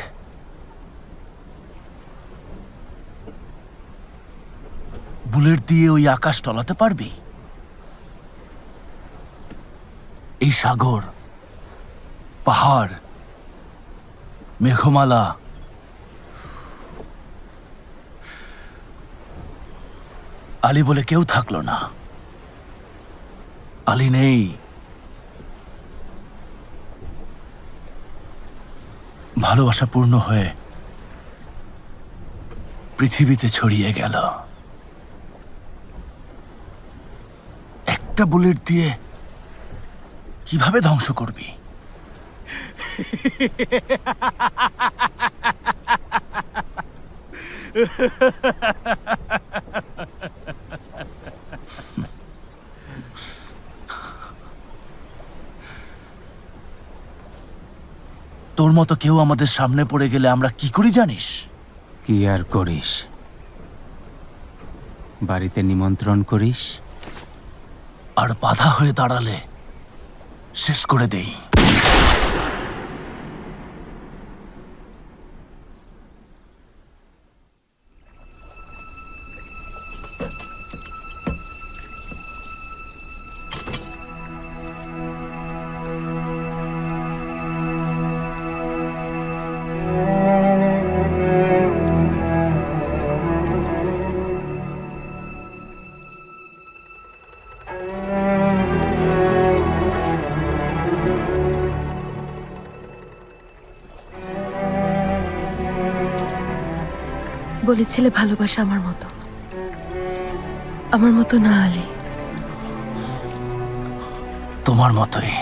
বুলেট দিয়ে ওই আকাশ টলাতে পারবি? এই সাগর, পাহাড়, মেঘমালা, আলী বলে কেউ থাকলো না। আলী নেই, ভালোবাসা পূর্ণ হয়ে পৃথিবীতে ছড়িয়ে গেল। একটা বুলেট দিয়ে কিভাবে ধ্বংস করবি? তোর মতো কেউ আমাদের সামনে পড়ে গেলে আমরা কি করি জানিস? কি আর করিস? বাড়িতে নিমন্ত্রণ করিস, আর বাধা হয়ে দাঁড়ালে শেষ করে দেই। বলেছিলে ভালোবাসা আমার মতো, আমার মতো না আলী। তোমার মতোই।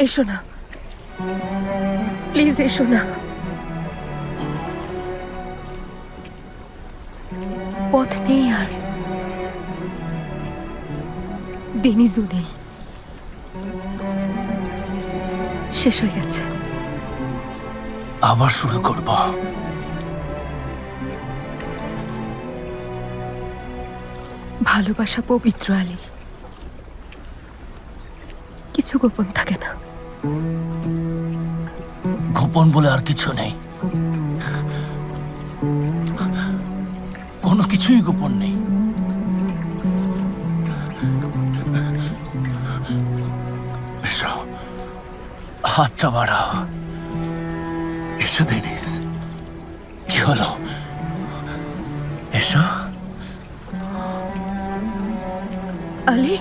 এসো না, প্লিজ এসো না। পথ নেই আর, ডেনিজও নেই, শেষ হয়ে গেছে। আবার শুরু করব। ভালোবাসা পবিত্র আলী, কিছু গোপন থাকে না। গোপন বলে আর কিছু নেই, কোনো কিছুই গোপন নেই। এসো, হাতটা বাড়াও। এসো ডেনিস, কি হলো? এসো। আলী,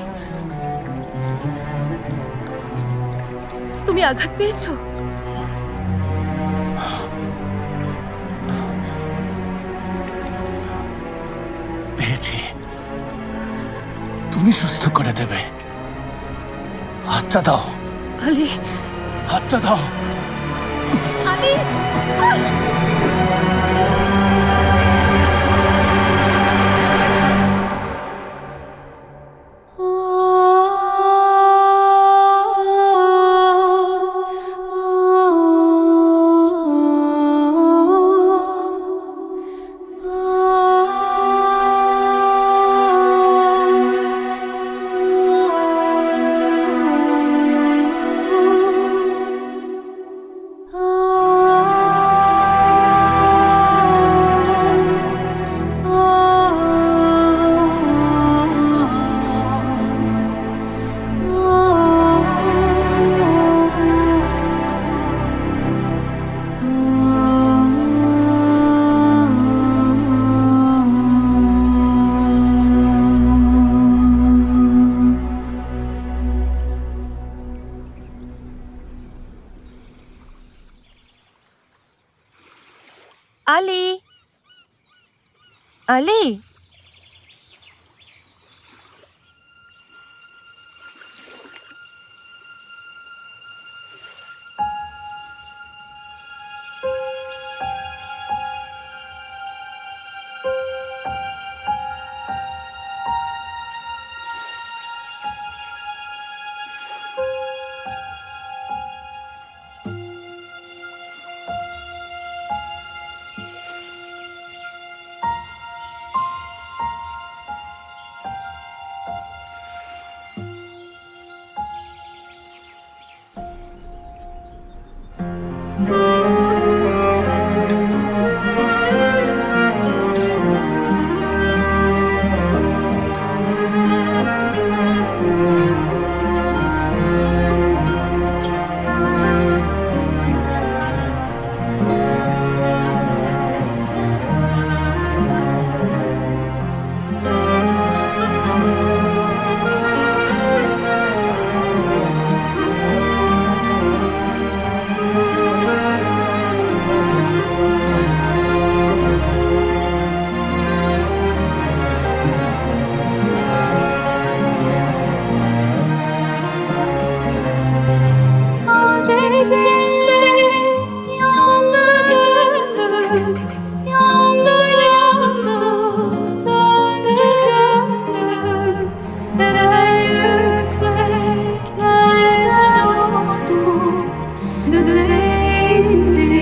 তুমি আঘাত পেয়েছো? পেয়েছি, তুমি সুস্থ করে দেবে। হাতটা দাও আলী, হাতটা দাও। Ali! Ali, Ali! gönlüm, yandı yandı söndü gönlüm. Evvel yükseklerden uçtum, düze indi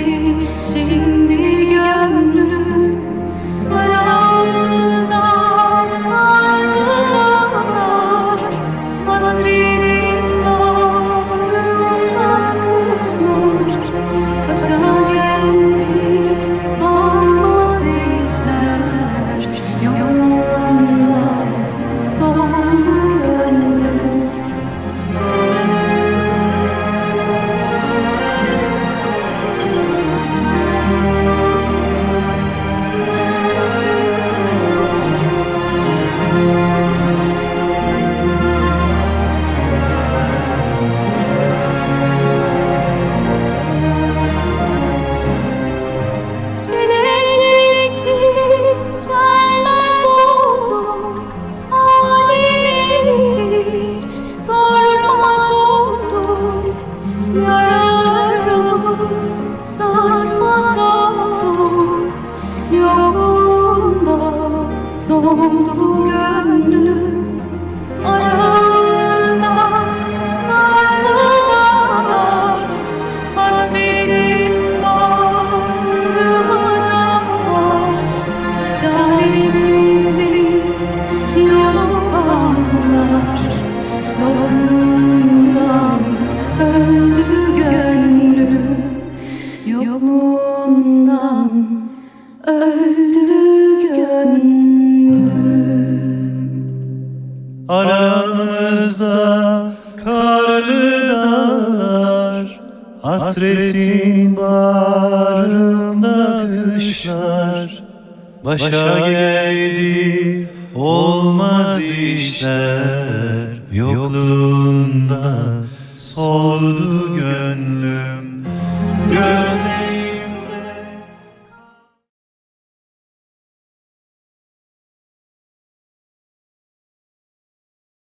şimdi gönlüm. Aramızda kaldılar, hasretim bağrımda kuşlar. Başa geldi olmaz işler, yolunda soldu gönlüm. Gelecektin gelmez oldun, halimi sormaz oldun. Yaralarımı sarmaz oldun, yolunda soldu gönlüm. Aramızda karlı dağlar, hasretin bağrıma dağlar. Çaresizlik yolu bağlar, yolundan öldü gönlüm. Yolundan öldü gönlüm. Aramızda karlı dağlar, hasretin bağrımda kışlar. Başa geldi olmaz işler, yokluğunda soldu gönlüm.